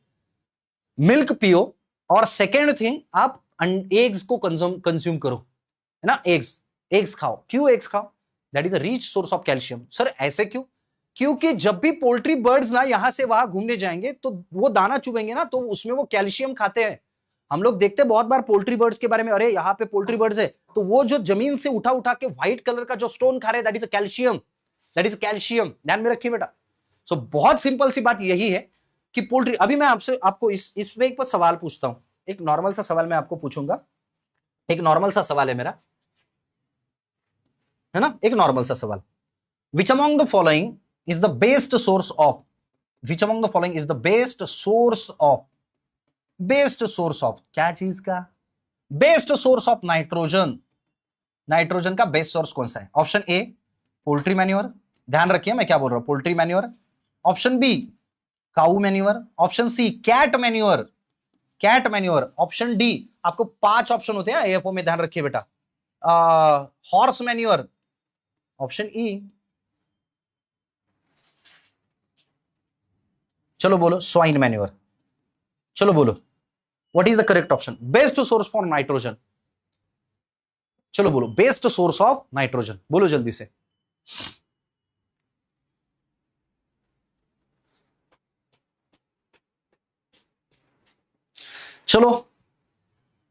Speaker 1: मिल्क पियो, और सेकेंड थिंग आप एग्स को कंज्यूम करो, है ना, एग्स खाओ। क्यों एग्स खाओ, that is a rich source of calcium. Sir ऐसे क्यों, क्योंकि जब भी पोल्ट्री बर्ड्स ना यहां से वहां घूमने जाएंगे तो वो दाना चुभेंगे ना, तो उसमें वो कैल्शियम खाते हैं। हम लोग देखते हैं बहुत बार पोल्ट्री बर्ड्स के बारे में, अरे यहाँ पे पोल्ट्री बर्ड्स है, तो वो जो जमीन से उठा उठा के व्हाइट कलर का जो स्टोन खा रहे, that is calcium, that is calcium. ध्यान में रखिए बेटा। सो बहुत सिंपल सी बात यही है कि पोल्ट्री, अभी मैं आपको इस पे एक सवाल पूछता हूं, एक नॉर्मल सा सवाल मैं आपको पूछूंगा, एक नॉर्मल सा सवाल है मेरा, है ना, एक नॉर्मल सा सवाल, विच among the following is the best source of, which among the following is the best source of, best source of क्या चीज का, best source of nitrogen. Nitrogen का बेस्ट सोर्स कौन सा है, ऑप्शन ए पोल्ट्री मैन्योर, ध्यान रखिए मैं क्या बोल रहा हूं, poultry manure, option B cow manure, option C cat manure, cat manure, option D, आपको 5 ऑप्शन होते हैं एएफओ में, ध्यान रखिए बेटा, हॉर्स मैन्योर, ऑप्शन ई, चलो बोलो स्वाइन मैन्योर, चलो बोलो what is the correct option, best source for nitrogen, चलो बोलो बेस्ट सोर्स ऑफ नाइट्रोजन, बोलो जल्दी से। चलो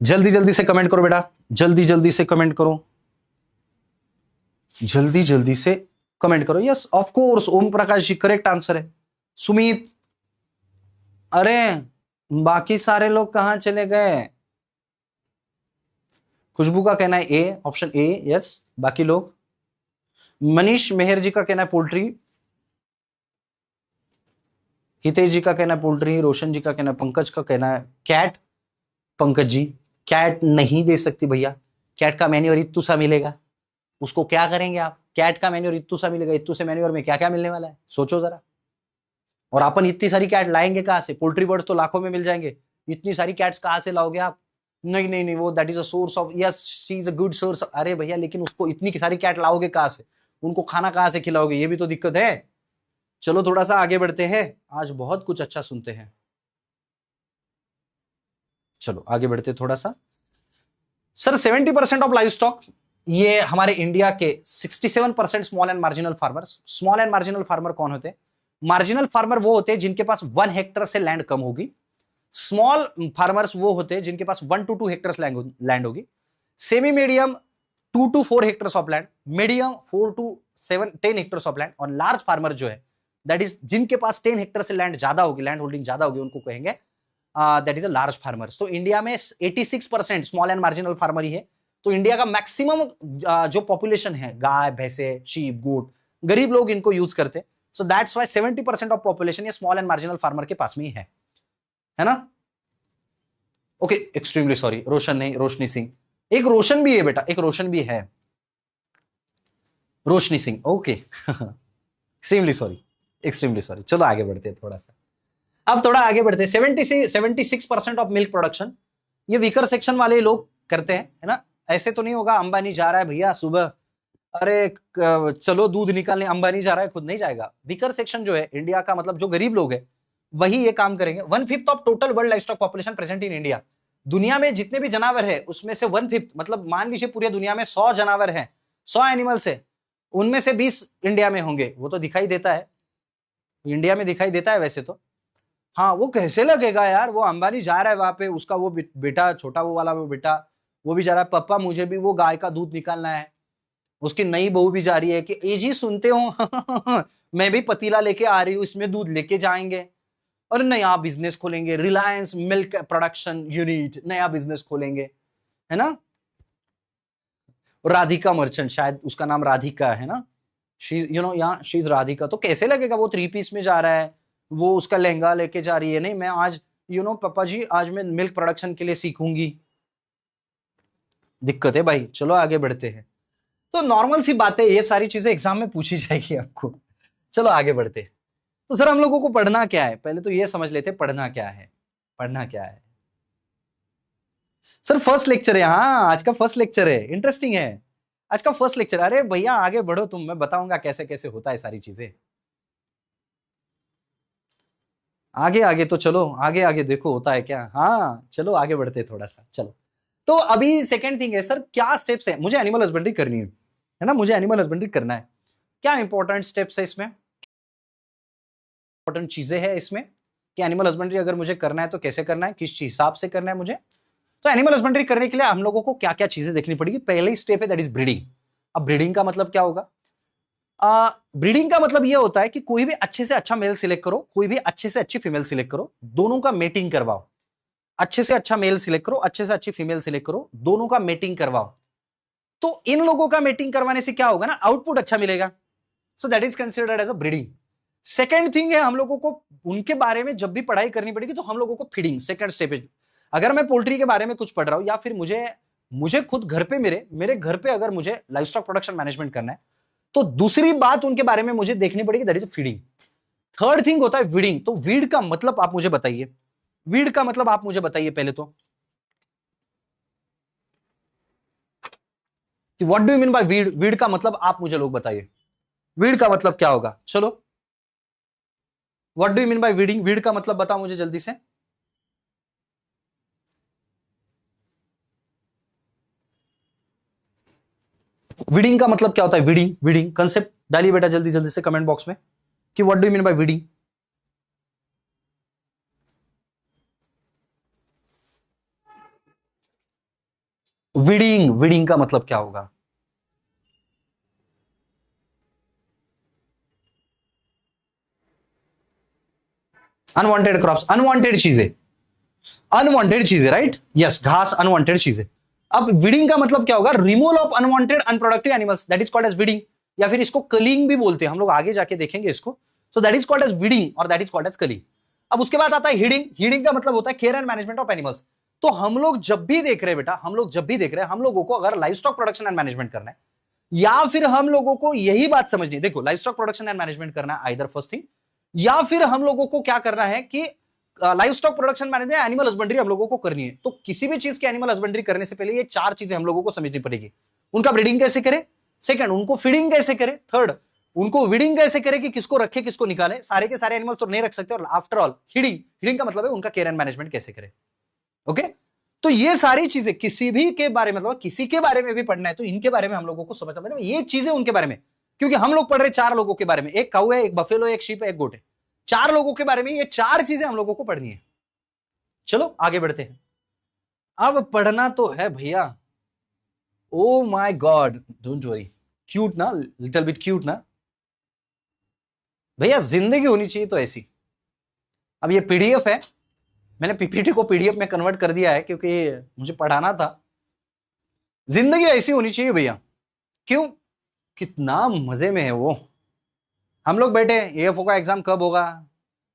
Speaker 1: जल्दी जल्दी से कमेंट करो बेटा, जल्दी जल्दी से कमेंट करो, जल्दी जल्दी से कमेंट करो। Yes of course Om Prakash ji correct answer है। सुमित, अरे बाकी सारे लोग कहां चले गए, खुशबू का कहना है ए, ऑप्शन ए यस, बाकी लोग, मनीष मेहर जी का कहना है पोल्ट्री, हितेश जी का कहना है पोल्ट्री, रोशन जी का कहना है, पंकज का कहना है कैट। पंकज जी कैट नहीं दे सकती भैया, कैट का मैन्योर इत्तू सा मिलेगा, उसको क्या करेंगे आप, कैट का मैन्योर इत्तू सा मिलेगा, इत्तू से मैन्योर में क्या क्या मिलने वाला है, सोचो जरा। और अपन इतनी सारी कैट लाएंगे कहां से, पोल्ट्री बर्ड्स तो लाखों में मिल जाएंगे, इतनी सारी कैट्स कहां से लाओगे आप, नहीं नहीं नहीं, वो that is a source of, yes she is a good source, अरे भैया लेकिन उसको इतनी सारी कैट लाओगे कहां से, उनको खाना कहां से खिलाओगे, ये भी तो दिक्कत है। चलो थोड़ा सा आगे बढ़ते हैं, आज बहुत कुछ अच्छा सुनते हैं, चलो आगे बढ़ते थोड़ा सा। सर 70% ऑफ लाइव स्टॉक, ये हमारे इंडिया के 67% small and marginal farmers. Small and marginal farmer कौन होते हैं, मार्जिनल फार्मर वो होते हैं जिनके पास 1 हेक्टर से लैंड कम होगी, स्मॉल फार्मर्स वो होते हैं जिनके पास 1 to 2 हेक्टर्स लैंड होगी, semi medium 2 to 4 hectares of land, medium 4 to 10 hectares of land, और लार्ज फार्मर जो है दैट इज जिनके पास 10 हेक्टर से लैंड ज्यादा होगी, लैंड होल्डिंग ज्यादा होगी, उनको कहेंगे that is a large farmer. तो इंडिया में 86% स्मॉल एंड मार्जिनल फार्मर ही है। तो इंडिया का मैक्सिमम जो पॉपुलेशन है, गाय भैंसे शीप गोट, गरीब लोग इनको यूज करते, so that's why 70% of population ये स्मॉल एंड मार्जिनल फार्मर के पास में ही है ना। ओके, एक्सट्रीमली सॉरी, रोशन नहीं, रोशनी सिंह, एक रोशन भी है बेटा, एक रोशन भी है, Roshni Singh, okay extremely sorry, extremely sorry. चलो आगे बढ़ते हैं थोड़ा सा, अब थोड़ा आगे बढ़ते हैं। 76% ऑफ मिल्क प्रोडक्शन ये वीकर सेक्शन वाले लोग करते हैं, है ना। ऐसे तो नहीं होगा अंबानी जा रहा है भैया सुबह, अरे चलो दूध निकालने, अंबानी जा रहा है, खुद नहीं जाएगा। वीकर सेक्शन जो है इंडिया का, मतलब जो गरीब लोग है वही ये काम करेंगे। 1/5 of total world livestock population present in India. दुनिया में जितने भी जानवर है उसमें से 1/5, मतलब मान लीजिए पूरी दुनिया में 100 जानवर हैं, 100 एनिमल्स है, उनमें से 20 इंडिया में होंगे। वो तो दिखाई देता है, इंडिया में दिखाई देता है वैसे तो। हाँ, वो कैसे लगेगा यार, वो अंबानी जा रहा है वहां पे, उसका वो बेटा छोटा वो वाला वो बेटा वो भी जा रहा है, पापा मुझे भी वो गाय का दूध निकालना है। उसकी नई बहू भी जा रही है कि ए जी सुनते हो मैं भी पतीला लेके आ रही हूँ, इसमें दूध लेके जाएंगे और नया बिजनेस खोलेंगे, रिलायंस मिल्क प्रोडक्शन यूनिट, नया बिजनेस खोलेंगे, है ना। राधिका मर्चेंट, शायद उसका नाम राधिका है ना, शी यू नो या शी इज राधिका। तो कैसे लगेगा, वो 3 पीस में जा रहा है, वो उसका लहंगा लेके जा रही है, नहीं मैं आज पापा जी आज मैं मिल्क प्रोडक्शन के लिए सीखूंगी। दिक्कत है भाई। चलो आगे बढ़ते हैं। तो नॉर्मल सी बातें, ये सारी चीजें एग्जाम में पूछी जाएगी आपको। चलो आगे बढ़ते हैं। तो सर हम लोगों को पढ़ना क्या है, पहले तो ये समझ लेते पढ़ना क्या है। पढ़ना क्या है सर, फर्स्ट लेक्चर है, हाँ आज का फर्स्ट लेक्चर है, इंटरेस्टिंग है आज का फर्स्ट लेक्चर। अरे भैया आगे बढ़ो तुम, मैं बताऊंगा कैसे कैसे होता है सारी चीजें। आगे आगे तो चलो, आगे आगे देखो होता है क्या। हाँ चलो आगे बढ़ते थोड़ा सा। चलो तो अभी सेकंड थिंग है सर, क्या स्टेप्स है, मुझे एनिमल हस्बेंड्री करनी है ना, मुझे एनिमल हस्बेंड्री करना है, क्या इंपॉर्टेंट स्टेप्स है इसमें, इंपॉर्टेंट चीजें हैं इसमें कि एनिमल हस्बेंड्री अगर मुझे करना है तो कैसे करना है, किस हिसाब से करना है मुझे। तो एनिमल हस्बेंड्री करने के लिए हम लोगों को क्या क्या चीजें देखनी पड़ेगी। पहले ही स्टेप है दैट इज ब्रीडिंग। अब ब्रीडिंग का मतलब क्या होगा, ब्रीडिंग का मतलब यह होता है कि कोई भी अच्छे से अच्छा मेल सिलेक्ट करो, कोई भी अच्छे से अच्छी फीमेल सिलेक्ट करो, दोनों का मेटिंग करवाओ। अच्छे से अच्छा मेल सिलेक्ट करो, अच्छे से अच्छी फीमेल सिलेक्ट करो, दोनों का मेटिंग करवाओ। तो इन लोगों का मेटिंग करवाने से क्या होगा ना, आउटपुट अच्छा मिलेगा। So that is considered as a breeding. Second thing है, हम लोगों को उनके बारे में जब भी पढ़ाई करनी पड़ेगी तो हम लोगों को फीडिंग, सेकंड स्टेप है। अगर मैं पोल्ट्री के बारे में कुछ पढ़ रहा हूं या फिर मुझे खुद घर पे मेरे घर पे अगर मुझे लाइवस्टॉक प्रोडक्शन मैनेजमेंट करना है तो दूसरी बात उनके बारे में मुझे देखनी पड़ेगी, that is feeding. Third thing होता है वीडिंग। तो वीड का मतलब आप मुझे बताइए, वीड का मतलब आप मुझे बताइए पहले तो कि what do you mean bye weed. Weed का मतलब आप मुझे लोग बताइए, वीड का मतलब क्या होगा। चलो what do you mean by weeding, weed का मतलब बताओ मुझे जल्दी से। वीडिंग का मतलब क्या होता है, वीडिंग, वीडिंग कंसेप्ट डालिए बेटा जल्दी जल्दी से कमेंट बॉक्स में कि what do you mean by weeding. Weeding, weeding का मतलब क्या होगा। अनवांटेड क्रॉप्स, अनवांटेड चीजें, अनवांटेड चीजें, राइट, यस, घास अनवांटेड चीजें। अब वीडिंग का मतलब क्या होगा, removal of unwanted unproductive animals, that is called as weeding, या फिर इसको कलिंग भी बोलते हैं, हम लोग आगे जाके देखेंगे इसको। So that is called as weeding और that is called as culling. अब उसके बाद आता है हिडिंग। हिडिंग का मतलब होता है care and management of animals. तो हम लोग जब भी देख रहे हैं बेटा, हम लोग जब भी देख रहे हैं, हम लोगों को अगर live stock production and management करना है या फिर हम लोगों को यही बात समझनी है, देखो live stock production and management करना है आइदर फर्स्ट थिंग, या फिर हम लोगों को क्या करना है कि live stock production management, animal husbandry हम लोगों को करनी है। तो किसी भी चीज की एनिमल हस्बेंड्री करने से पहले ये 4 चीजें हम लोगों को समझनी पड़ेगी। उनका ब्रीडिंग कैसे करें, सेकंड उनको फीडिंग कैसे करें, थर्ड उनको वीडिंग कैसे करें कि किसको रखे किसको निकाले, सारे के सारे एनिमल्स तो नहीं रख सकते, और आफ्टर ऑल हिडिंग, हिडिंग का मतलब है उनका केयर एंड मैनेजमेंट कैसे करें। ओके, तो ये सारी चीजें किसी भी के बारे में, मतलब किसी के बारे में भी पढ़ना है तो इनके बारे में हम लोगों को समझना, मतलब ये चीजें उनके बारे में, क्योंकि हम लोग पढ़ रहे 4 लोगों के बारे में, एक काऊ है, एक बफेलो है, एक शीप है, एक गोट है, 4 लोगों के बारे में ये 4 चीजें हम लोगों को पढ़नी है। चलो आगे बढ़ते हैं। अब पढ़ना तो है भैया, oh my God, don't worry, cute ना, लिटिल बिट क्यूट ना भैया, जिंदगी होनी चाहिए तो ऐसी। अब ये पीडीएफ है, मैंने पीपीटी को पीडीएफ में कन्वर्ट कर दिया है क्योंकि मुझे पढ़ाना था। जिंदगी ऐसी होनी चाहिए भैया, क्यों? कितना मजे में है वो। हम लोग बैठे, एएफओ का एग्जाम कब होगा,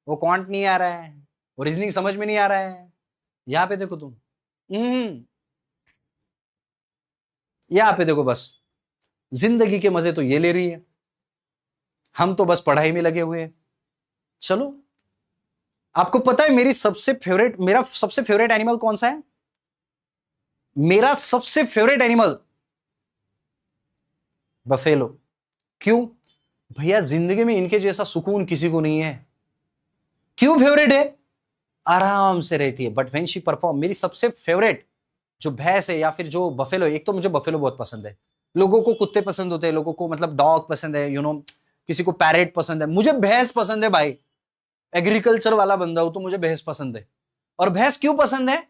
Speaker 1: वो क्वांट नहीं आ रहा है, वो रीजनिंग समझ में नहीं आ रहा है। यहां पे देखो तुम, यहां पे देखो, बस जिंदगी के मजे तो ये ले रही है, हम तो बस पढ़ाई में लगे हुए हैं। चलो, आपको पता है मेरा सबसे फेवरेट एनिमल कौन सा है? मेरा सबसे फेवरेट एनिमल बफेलो। क्यों? भैया जिंदगी में इनके जैसा सुकून किसी को नहीं है। क्यों फेवरेट है? आराम से रहती है, बट व्हेन शी परफॉर्म, मेरी सबसे फेवरेट जो भैंस है या फिर जो बफेलो, एक तो मुझे बफेलो बहुत पसंद है, लोगों को कुत्ते पसंद होते हैं, लोगों को मतलब डॉग पसंद है, किसी को पैरेट पसंद है, मुझे भैंस पसंद है भाई। एग्रीकल्चर वाला बंदा हो तो मुझे भैंस पसंद है। और भैंस क्यों पसंद है?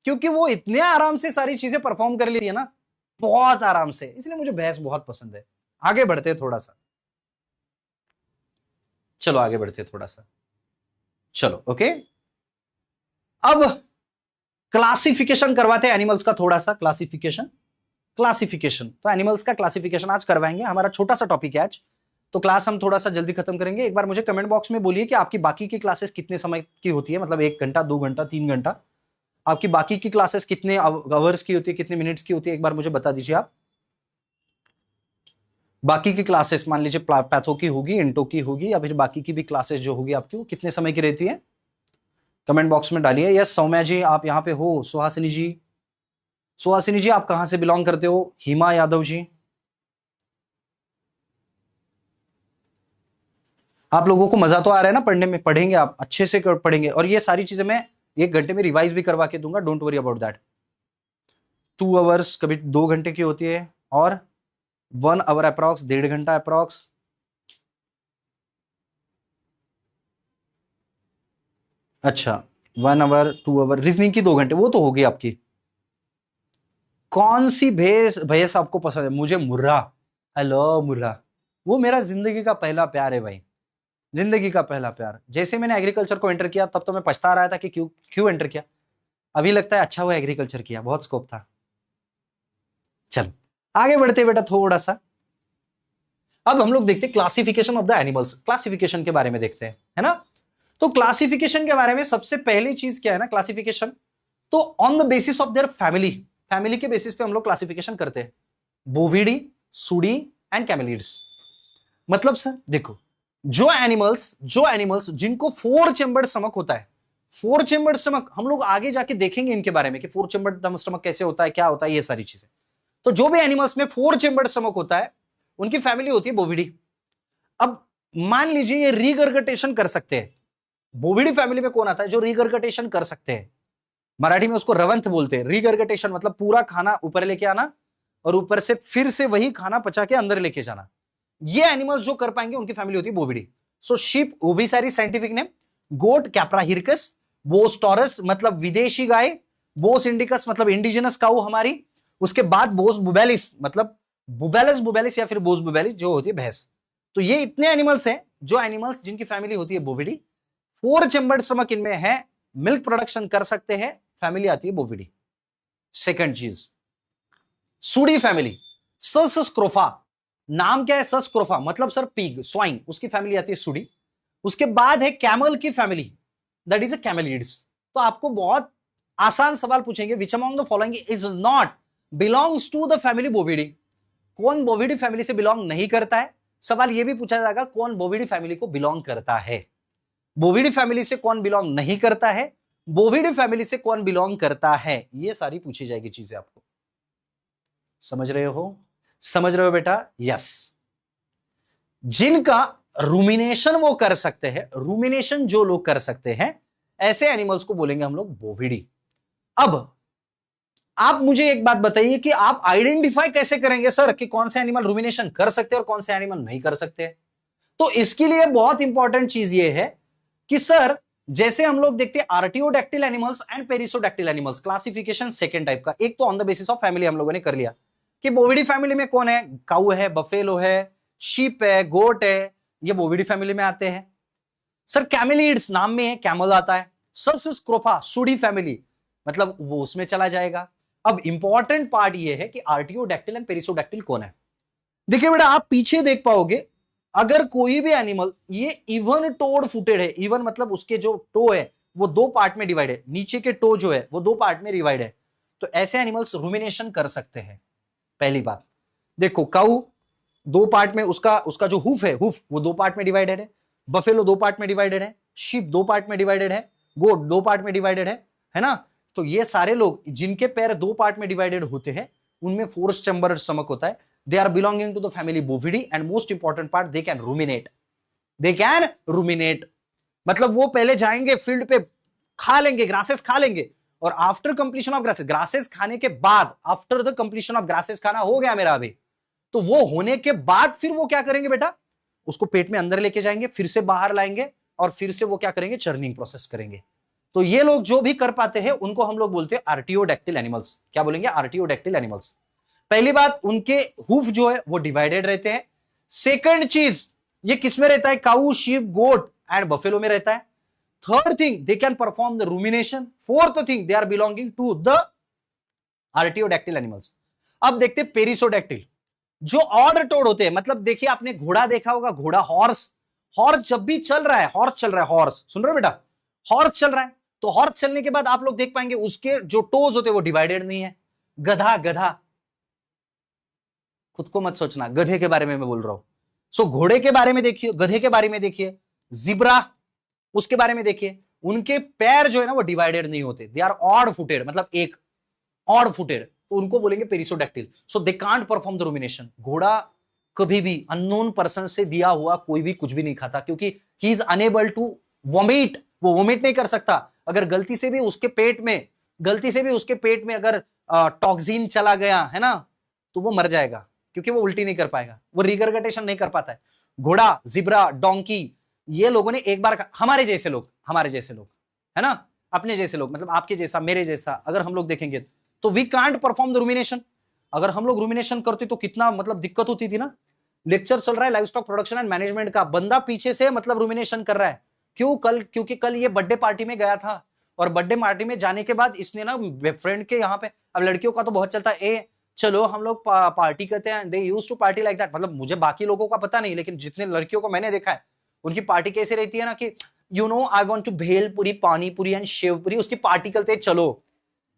Speaker 1: क्योंकि वो इतने आराम से सारी चीजें परफॉर्म कर लेती है ना, बहुत आराम से, इसलिए मुझे भैंस बहुत पसंद है। आगे बढ़ते हैं थोड़ा सा, चलो आगे बढ़ते हैं थोड़ा सा, चलो ओके। अब क्लासिफिकेशन करवाते हैं एनिमल्स का, थोड़ा सा क्लासिफिकेशन तो एनिमल्स का क्लासिफिकेशन आज करवाएंगे, हमारा छोटा सा टॉपिक है आज, तो क्लास हम थोड़ा सा जल्दी खत्म करेंगे। एक बार मुझे कमेंट बॉक्स में बोलिए कि आपकी बाकी की क्लासेस कितने समय की होती है, मतलब 1 घंटा, 2 घंटा, 3 घंटा, आपकी बाकी की क्लासेस कितने आवर्स की होती है, कितने मिनट्स की होती है, एक बार मुझे बता दीजिए आप। बाकी की क्लासेस मान लीजिए पैथो की होगी, इंटो की होगी, या फिर बाकी की भी क्लासेस जो होगी आपकी, वो कितने समय की रहती है? कमेंट बॉक्स में डालिए। यस सौम्या जी आप यहाँ पे हो, सुहासिनी जी आप कहां से बिलोंग करते हो? हिमा यादव जी, आप लोगों को मजा तो आ रहा है ना पढ़ने में? पढ़ेंगे आप अच्छे से पढ़ेंगे, और ये सारी चीजें मैं 1 घंटे में रिवाइज भी करवा के दूंगा, don't worry about that. 2 hours कभी 2 घंटे की होती है, और 1 आवर अप्रॉक्स, 1.5 घंटा अप्रॉक्स। अच्छा, 1 आवर, 2 आवर, रीजनिंग की 2 घंटे, वो तो होगी आपकी। कौन सी भैंस भैंस आपको पसंद है? मुझे मुर्रा, हेलो मुर्रा, वो मेरा जिंदगी का पहला प्यार है भाई, जिंदगी का पहला प्यार। जैसे मैंने एग्रीकल्चर को एंटर किया तब तो मैं पछता रहा था कि क्यों क्यों एंटर किया, अभी लगता है अच्छा हुआ एग्रीकल्चर किया, बहुत स्कोप था। चलो आगे बढ़ते बेटा थोड़ा सा, अब हम लोग देखते हैं classification of the animals, classification के बारे में देखते हैं, है ना? तो क्लासिफिकेशन के बारे में सबसे पहली चीज क्या है ना, क्लासिफिकेशन, तो on the basis of their family, family के बेसिस पे हम लोग क्लासिफिकेशन करते हैं। बोविडी, सुडी एंड कैमेलिड्स। मतलब सर देखो, जो एनिमल्स जिनको 4 चेम्बर्ड स्टमक होता है, 4 चेम्बर्ड स्टमक, हम लोग आगे जाके देखेंगे इनके बारे में कि 4 चेम्बर्ड स्टमक कैसे होता है, क्या होता है, ये सारी चीजें। तो जो भी एनिमल्स में 4 चेम्बर्ड स्टमक होता है उनकी फैमिली होती है बोविडी। अब मान लीजिए ये रीगर्गटेशन कर सकते हैं, बोविडी फैमिली में कौन आता है? जो रीगर्गटेशन कर सकते हैं, मराठी में उसको रवंथ बोलते हैं। रीगर्गटेशन मतलब पूरा खाना ऊपर लेके आना और ऊपर से फिर से वही खाना पचा के अंदर लेके जाना, ये एनिमल्स जो कर पाएंगे उनकी फैमिली होती है बोविडी। सो शीप ओविसारी साइंटिफिक नेम, गोट कैप्रा हिरकस, बोस टॉरस मतलब विदेशी गाय, बोस इंडिकस मतलब इंडिजिनस काऊ हमारी, उसके बाद बोस बुबेलिस मतलब बुबेलिस या फिर बोस बुबेलिस जो होती है भैंस। तो ये इतने एनिमल्स हैं, जो एनिमल्स जिनकी फैमिली होती है बोविडी, 4 चेम्बर्ड स्टमक इनमें है, मिल्क प्रोडक्शन कर सकते हैं, फैमिली आती है बोविडी। सेकंड चीज, सुडी फैमिली, सस्क्रोफा, नाम क्या है? सस्क्रोफा मतलब सर पिग, स्वाइन, उसकी फैमिली आती है सुडी। उसके बाद है कैमल की family, that is a camelids. तो आपको बहुत आसान सवाल पूछेंगे, which among the following is not belongs to the family Bovidae? कौन बोविडी फैमिली से बिलोंग नहीं करता है? सवाल यह भी पूछा जाएगा कौन बोविडी फैमिली को बिलोंग करता है, बोविडी फैमिली से कौन बिलोंग नहीं करता है, बोविडी फैमिली से कौन बिलोंग करता है, ये सारी पूछी जाएगी चीजें आपको। समझ रहे हो बेटा? यस। जिनका रूमिनेशन वो कर सकते हैं, रूमिनेशन जो लोग कर सकते हैं, ऐसे एनिमल्स को बोलेंगे हम लोग बोविडी। अब आप मुझे एक बात बताइए कि आप आइडेंटिफाई कैसे करेंगे सर कि कौन से एनिमल रूमिनेशन कर सकते हैं और कौन से एनिमल नहीं कर सकते? तो इसके लिए बहुत इंपॉर्टेंट चीज ये है कि सर जैसे हम लोग देखते हैं artiodactyl animals and perissodactyl animals, classification second type का, एक तो on the basis of family हम लोगों ने कर लिया, कि बोविडी फैमिली में कौन है, काऊ है, बफेलो है, शीप है, गोट है, ये बोविडी फैमिली में आते हैं। सर कैमेलिड्स नाम में है, कैमल आता है। सस्क्रोफा सूडी फैमिली, मतलब वो उसमें चला जाएगा। अब इंपॉर्टेंट पार्ट ये है कि आर्टियोडैक्टिल एंड पेरिसोडैक्टिल कौन है। देखिए बेटा, आप पीछे देख पाओगे, अगर कोई भी एनिमल ये इवन टोड फुटेड है, इवन मतलब उसके जो टो है वो दो पार्ट में डिवाइड है, नीचे के टो जो है वो दो पार्ट में डिवाइड है, तो ऐसे एनिमल्स रूमिनेशन कर सकते हैं। पहली बात देखो, काऊ दो पार्ट में, उसका जो हूफ है, हूफ वो दो पार्ट में डिवाइडेड है। बफेलो दो पार्ट में डिवाइडेड है। शीप दो पार्ट में डिवाइडेड है। गोट दो पार्ट में डिवाइडेड है ना। तो ये सारे लोग जिनके पैर दो पार्ट में डिवाइडेड होते हैं उनमें फोर्स चैम्बर स्टमक होता है। They are belonging to the family Bovidae and most important part, they can ruminate. They can ruminate मतलब वो पहले जाएंगे फील्ड पे, खा लेंगे, ग्रासेस खा लेंगे, और after completion of grasses, grasses खाने के बाद, after the completion of grasses खाना हो गया मेरा अभी, तो वो होने के बाद फिर वो क्या करेंगे बेटा, उसको पेट में अंदर लेके जाएंगे, फिर से बाहर लाएंगे, और फिर से वो क्या करेंगे, चर्निंग प्रोसेस करेंगे। तो ये लोग जो भी कर पाते हैं उनको हम लोग बोलते हैं आर्टियोडैक्टिल एनिमल्स। क्या बोलेंगे, आर्टियोडैक्टिल एनिमल्स। पहली बात, उनके हूफ जो है वो डिवाइडेड रहते हैं। सेकंड चीज, ये किसमें रहता है, cow, sheep, goat and buffalo में रहता है। Third thing, they can perform the rumination. Fourth thing, they are belonging to the artiodactyl animals. अब देखते पेरिसोडैक्टिल, जो ऑड टोड होते हैं। मतलब देखिए, आपने घोड़ा देखा होगा, घोड़ा, हॉर्स, हॉर्स जब भी चल रहा है, हॉर्स चल रहा है, हॉर्स सुन रहे हो बेटा, हॉर्स चल रहा है, तो हॉर्स चलने के बाद आप लोग देख पाएंगे उसके जो टोज होते हैं वो डिवाइडेड नहीं है। गधा, गधा, खुद को मत सोचना, गधे के बारे में मैं बोल रहा हूं। सो घोड़े के बारे में देखिए, गधे के बारे में देखिए, जिब्रा उसके बारे में देखिए, उनके पैर जो है ना वो डिवाइडेड नहीं होते, दे आर ऑड फुटेड, मतलब एक ऑड फुटेड, तो उनको बोलेंगे perissodactyl. So they can't perform the rumination. घोड़ा कभी भी अननोन पर्सन से दिया हुआ कोई भी कुछ भी नहीं खाता, क्योंकि he is unable to vomit, वो वोमिट नहीं कर सकता। अगर गलती से भी उसके पेट में अगर टॉक्सिन चला गया है ना, तो वो मर जाएगा, क्योंकि वो उल्टी नहीं कर पाएगा, वो रिगरगटेशन नहीं कर पाता है। घोड़ा, जिब्रा, डोंकी, ये लोगों ने एक बार, हमारे जैसे लोग है ना, अपने जैसे लोग, मतलब आपके जैसा, मेरे जैसा, अगर हम लोग देखेंगे तो we can't perform the rumination. अगर हम लोग रूमिनेशन करते तो कितना मतलब दिक्कत होती थी ना। लेक्चर चल रहा है live stock production and management का, बंदा पीछे से मतलब रूमिनेशन कर रहा है। क्योंकि कल ये बर्थडे पार्टी में गया था, और बर्थडे पार्टी में जाने के बाद इसने ना फ्रेंड के यहाँ पे, अब लड़कियों का तो बहुत चलता है, ए चलो हम लोग पार्टी करते हैं, they used to party like that. मतलब मुझे बाकी लोगों का पता नहीं, लेकिन जितने लड़कियों को मैंने देखा है उनकी पार्टी कैसे रहती है ना, कि you know I want to bhelpuri, panipuri and shevpuri, उसकी पार्टी करते चलो,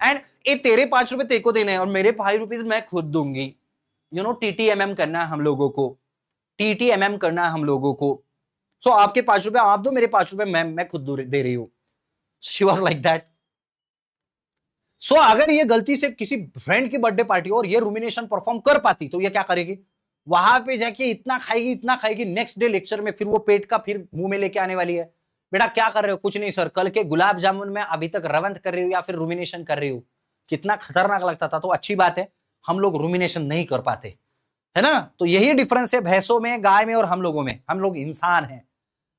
Speaker 1: एंड ए तेरे 5 रुपए तेरे को देने हैं और मेरे 5 रुपीज मैं खुद दूंगी। यू नो TTMM करना है हम लोगों को, TTMM करना है हम लोगों को। सो आपके 5 रुपए आप दो, मेरे 5 रुपए मैं खुद दे रही हूं। She was like that. So अगर ये गलती से किसी फ्रेंड की बर्थडे पार्टी और ये रूमिनेशन परफॉर्म कर पाती तो ये क्या करेगी, वहां पे जाके इतना खाएगी, नेक्स्ट डे लेक्चर में फिर वो पेट का फिर मुंह में लेके आने वाली है। बेटा क्या कर रहे हो, कुछ नहीं सर, कल के गुलाब जामुन में अभी तक रवंत कर रही हूँ या फिर रूमिनेशन कर रही हूँ। कितना खतरनाक लगता था। तो अच्छी बात है, हम लोग रूमिनेशन नहीं कर पाते, है ना। तो यही डिफरेंस है भैंसों में, गाय में और हम लोगों में। हम लोग इंसान हैं।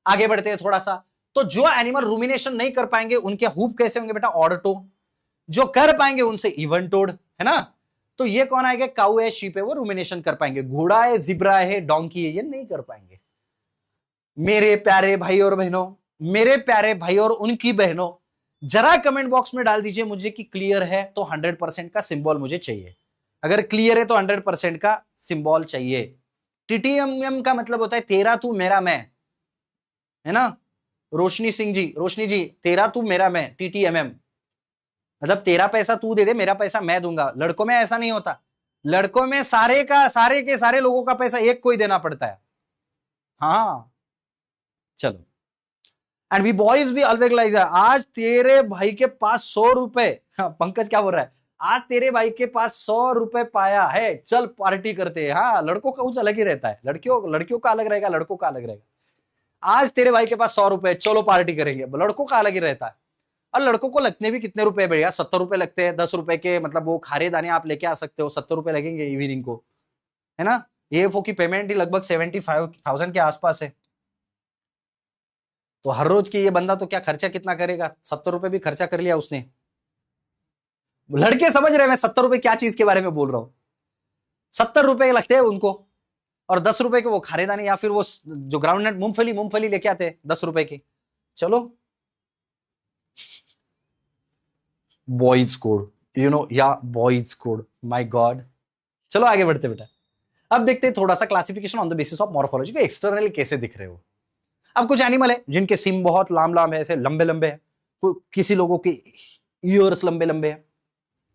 Speaker 1: आगे बढ़ते हैं थोड़ा सा। तो जो एनिमल रूमिनेशन नहीं कर पाएंगे उनके हूप कैसे होंगे बेटा, ऑड टो। जो कर पाएंगे उनसे इवन टोड, है ना। तो ये कौन आएगा, काऊ है, शीप है, वो रूमिनेशन कर पाएंगे। घोड़ा है, जिब्रा है, डोंकी है, ये नहीं कर पाएंगे। मेरे प्यारे भाई और बहनों, मेरे प्यारे भाई और उनकी बहनों, जरा कमेंट बॉक्स में डाल दीजिए मुझे कि क्लियर है तो 100% का सिंबल मुझे चाहिए। अगर क्लियर है तो 100% का सिंबल चाहिए। TTMM का मतलब होता है तेरा तू मेरा मैं, है ना। रोशनी जी, तेरा तू मेरा मैं, TTMM मतलब तेरा पैसा तू दे दे, मेरा पैसा मैं दूंगा। लड़कों में ऐसा नहीं होता, लड़कों में सारे के सारे लोगों का पैसा एक को ही देना पड़ता है। हाँ चलो, एंड वी बॉयज भी ऑलवेज लाइक दैट। आज तेरे भाई के पास 100 रुपए, पंकज क्या बोल रहा है, आज तेरे भाई के पास 100 रुपए पाया है, चल पार्टी करते हैं। हाँ, लड़कों का कुछ अलग ही रहता है, लड़कियों का अलग रहेगा, लड़कों का अलग रहेगा। आज तेरे भाई के पास 100 रुपए, चलो पार्टी करेंगे, लड़कों का अलग ही रहता है। और लड़कों को लगते भी कितने रुपए भैया, 70 रुपए लगते हैं। 10 रुपए के मतलब वो खारे दाने आप लेके आ सकते हो, 70 रुपए लगेंगे इवनिंग को, है ना। AFO की पेमेंट ही लगभग 75,000 के आसपास है। तो हर रोज की ये बंदा तो क्या खर्चा कितना करेगा, 70 रुपए भी खर्चा कर लिया उसने। लड़के समझ रहे हैं मैं 70 रुपए क्या चीज के बारे में बोल रहा हूं। ₹70 लगते हैं उनको, और ₹10 के वो खारेदानी या फिर वो जो ग्राउंडनट मूंगफली लेके आते हैं ₹10 की। चलो बॉयज कोड, या बॉयज कोड, माय गॉड। चलो आगे बढ़ते बेटा। अब देखते हैं थोड़ा सा classification on the basis of morphology को एक्सटर्नली कैसे दिख रहे हो। अब कुछ एनिमल है जिनके सिम बहुत लाम है, ऐसे लंबे लंबे है, किसी लोगों के ईयर्स लंबे लंबे है,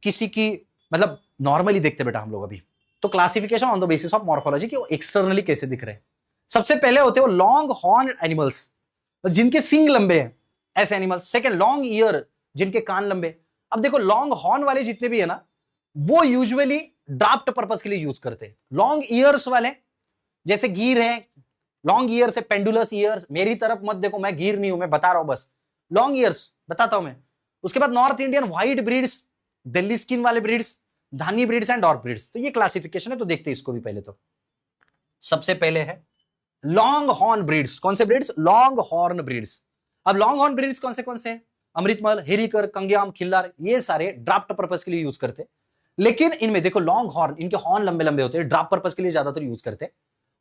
Speaker 1: किसी की मतलब नॉर्मली देखते बेटा हम लोग अभी। तो classification on the basis of morphology कि वो एक्सटर्नली कैसे दिख रहे हैं। सबसे पहले होते हैं वो लॉन्ग हॉर्न एनिमल्स, जिनके सिंग लंबे हैं, ऐसे एनिमल्स। सेकंड लॉन्ग ईयर, जिनके कान लंबे। अब देखो लॉन्ग हॉर्न वाले जितने भी है ना, वो यूजुअली ड्राफ्ट पर्पस के लिए यूज करते हैं। लॉन्ग ईयर्स वाले जैसे गिर है, लॉन्ग ईयर्स है, पेंडुलस ईयर्स। मेरी तरफ मत देखो, मैं गिर नहीं हूं, मैं बता रहा हूं बस। लॉन्ग ईयर्स बताता हूं मैं। उसके बाद north Indian white breeds, Delhi skin वाले ब्रीड्स, धानी ब्रीड्स एंड डॉर्क ब्रीड्स। तो ये क्लासिफिकेशन है, तो देखते हैं इसको भी पहले। तो सबसे पहले है लॉन्ग हॉर्न ब्रीड्स। कौन से ब्रीड्स? Long horn breeds. अब लॉन्ग हॉर्न ब्रीड्स कौन से हैं? अमृतमल, हेरिकर, कंग्याम, खिल्लार, ये सारे ड्राफ्ट पर्पस के लिए यूज करते हैं। लेकिन इनमें देखो लॉन्ग हॉर्न, इनके हॉर्न लंबे लंबे होते हैं, ड्राफ्ट पर्पस के लिए ज्यादातर यूज करते हैं।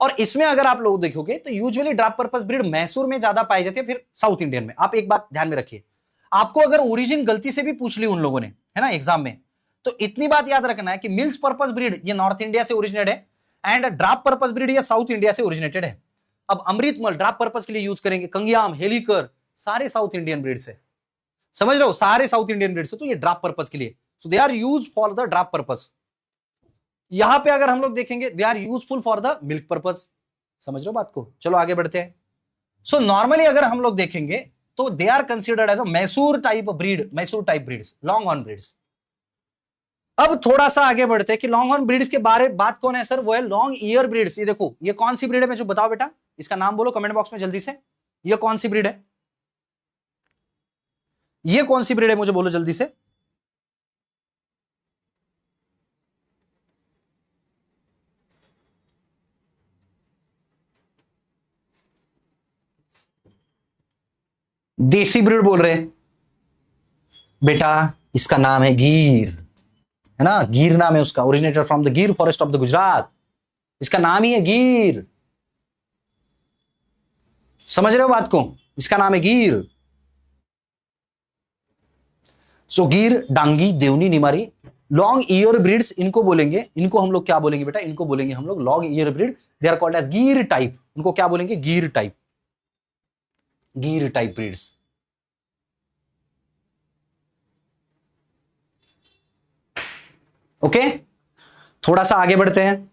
Speaker 1: और इसमें अगर आप लोग देखोगे तो usually draft purpose breed Mysore में ज्यादा पाई जाती है, फिर साउथ इंडियन में। आप एक बात ध्यान में रखिए, आपको अगर ओरिजिन गलती से भी पूछ ली उन लोगों ने, है ना, एग्जाम में, तो इतनी बात याद रखना है कि मिल्क पर्पस ब्रीड ये नॉर्थ इंडिया से ओरिजिनेट है, एंड ड्राफ्ट पर्पस ब्रीड ये साउथ इंडिया से ओरिजिनेटेड है। अब अमृतमल ड्राफ्ट पर्पस के लिए यूज करेंगे, कंग्याम, हेलिकर, सारे साउथ इंडियन ब्रीड से। समझ रहे हो, सारे साउथ इंडियन ब्रीड से। तो ये ड्राफ्ट पर्पस के लिए, so they are use for the draft purpose. यहां पे अगर हम लोग देखेंगे, they are useful for the milk purpose. समझ रहे हो बात को? चलो आगे बढ़ते हैं। सो नॉर्मली अगर हम लोग देखेंगे तो they are considered as a Mysore type breed, Mysore type breeds, long horn breeds. अब थोड़ा सा आगे बढ़ते हैं कि लॉन्ग हॉर्न ब्रीड्स के बारे बात कौन है सर? वो है लॉन्ग ईयर ब्रीड्स। ये देखो, ये कौन सी ब्रीड है? मैं जो बताओ बेटा, इसका नाम बोलो कमेंट बॉक्स में जल्दी से। ये कौन सी ब्रीड है? ये कौन सी ब्रीड है? मुझे बोलो जल्दी से। देसी ब्रीड बोल रहे हैं बेटा, इसका नाम है गिर, है ना, गिर नाम है उसका, ओरिजिनेटेड फ्रॉम द गिर फॉरेस्ट ऑफ द गुजरात। इसका नाम ही है गिर। समझ रहे हो बात को? इसका नाम है गिर। सो गिर, डांगी, देवनी, निमारी, लॉन्ग ईयर ब्रीड्स इनको बोलेंगे। इनको हम लोग क्या बोलेंगे बेटा? इनको बोलेंगे हम लोग long ear breed. They are called as Gir type. उनको क्या बोलेंगे? गिर टाइप, गिर टाइप ब्रीड्स। ओके, थोड़ा सा आगे बढ़ते हैं।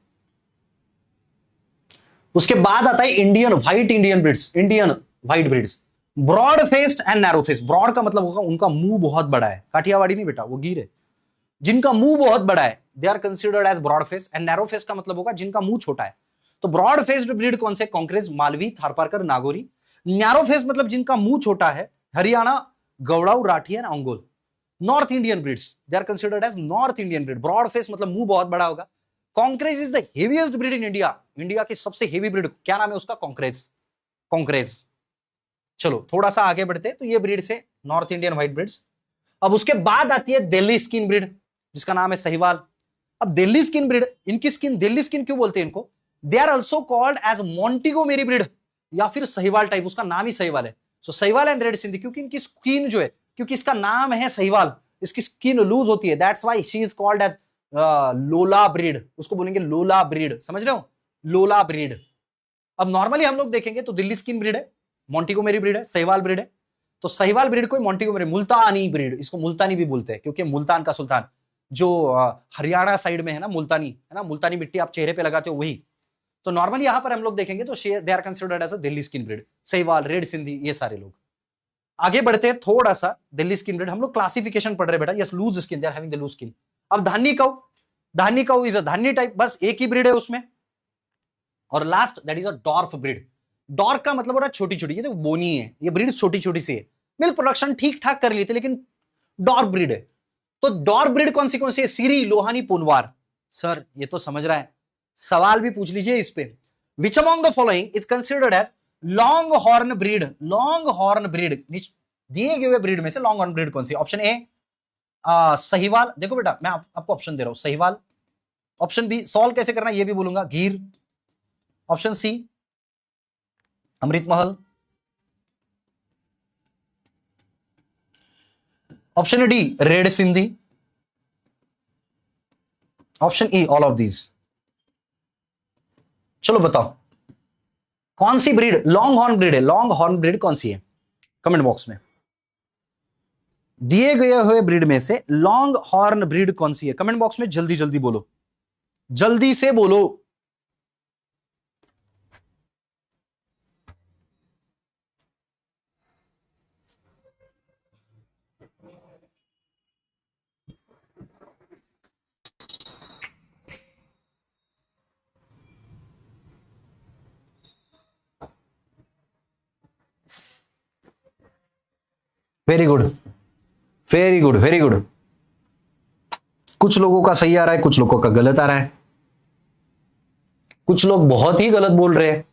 Speaker 1: उसके बाद आता है Indian white, Indian breeds, Indian white breeds. Broad faced and narrow face. Broad का मतलब होगा उनका मुंह बहुत बड़ा है, काठियावाड़ी नहीं बेटा, वो गिर है। जिनका मुंह बहुत बड़ा है they are considered as broad face, and narrow face का मतलब होगा जिनका मुंह छोटा है। तो ब्रॉड फेस्ड ब्रीड कौन से? कांक्रेज, मालवी, थारपारकर, नागौरी। नैरो फेस मतलब जिनका मुंह छोटा है, Hariana, Gaolao, Rathi and Ongole. North Indian breeds, they are considered as north Indian breed. Broad face मतलब मुंह बहुत बड़ा होगा। Kankrej is the heaviest breed in India. India की सबसे हेवी ब्रीड क्या नाम है उसका? कांक्रेज, कांक्रेज। चलो थोड़ा सा आगे बढ़ते हैं। तो ये ब्रीड से नॉर्थ इंडियन व्हाइट ब्रीड्स। अब उसके बाद आती है दिल्ली स्किन ब्रीड, जिसका नाम है सहीवाल। अब दिल्ली स्किन ब्रीड, इनकी स्किन दिल्ली स्किन क्यों बोलते हैं इनको? They are also called as Montgomery breed या फिर सहीवाल टाइप। उसका नाम ही सहीवाल है। So Sahiwal and red Sindhi, क्योंकि इनकी स्किन जो है, क्योंकि इसका नाम है सहीवाल, इसकी स्किन लूज होती है, that's why she is called as Lola breed. उसको बोलेंगे लोला ब्रीड। समझ रहे हो? लोला ब्रीड। अब नॉर्मली हम लोग देखेंगे तो दिल्ली स्किन ब्रीड है, मोंटेगोमेरी ब्रीड है, सहीवाल ब्रीड है। तो सहीवाल ब्रीड को मोंटेगोमेरी, मुल्तानी ब्रीड, इसको मुल्तानी भी बोलते हैं, क्योंकि मुल्तान का सुल्तान जो हरियाणा साइड में है ना, मुल्तानी है ना, मुल्तानी मिट्टी आप चेहरे पे लगाते हो वही। तो नॉर्मली यहां पर हम लोग देखेंगे तो they are considered as a Delhi skin breed. Sahiwal, red Sindhi, ये सारे लोग। आगे बढ़ते हैं थोड़ा सा। दिल्ली स्किन ब्रीड हम लोग क्लासिफिकेशन पढ़ रहे बेटा। Yes, loose skin, they are having the loose skin. अब धानी काऊ, धानी काऊ इज अ धानी टाइप, बस एक ही ब्रीड है उसमें। और last that is a dwarf breed. Dwarf का मतलब हो रहा है छोटी छोटी, ये तो बोनी है, ये ब्रीड छोटी छोटी सी है। मिल्क प्रोडक्शन ठीक ठाक कर लेते, लेकिन डॉर्फ ब्रीड है। तो डॉर्फ ब्रीड कौन सी है? सीरी, लोहानी, पुनवार। सर ये तो समझ रहा है, सवाल भी पूछ लीजिए इस पे। Which among the following is considered as long horn breed? Long horn breed दिए गए ब्रीड में से लॉन्ग हॉर्न ब्रीड कौन सी? Option A Sahiwal. देखो बेटा मैं आपको ऑप्शन दे रहा हूं, सहीवाल, ऑप्शन बी सॉल्व कैसे करना ये भी बोलूंगा, Gir. Option C Amrit Mahal. Option D red Sindhi. Option E all of these. चलो बताओ कौन सी ब्रीड लॉन्ग हॉर्न ब्रीड है, लॉन्ग हॉर्न ब्रीड कौन सी है, कमेंट बॉक्स में दिए गए हुए ब्रीड में से लॉन्ग हॉर्न ब्रीड कौन सी है, कमेंट बॉक्स में जल्दी जल्दी बोलो, जल्दी से बोलो। Very good very good very good. कुछ लोगों का सही आ रहा है, कुछ लोगों का गलत आ रहा है, कुछ लोग बहुत ही गलत बोल रहे हैं।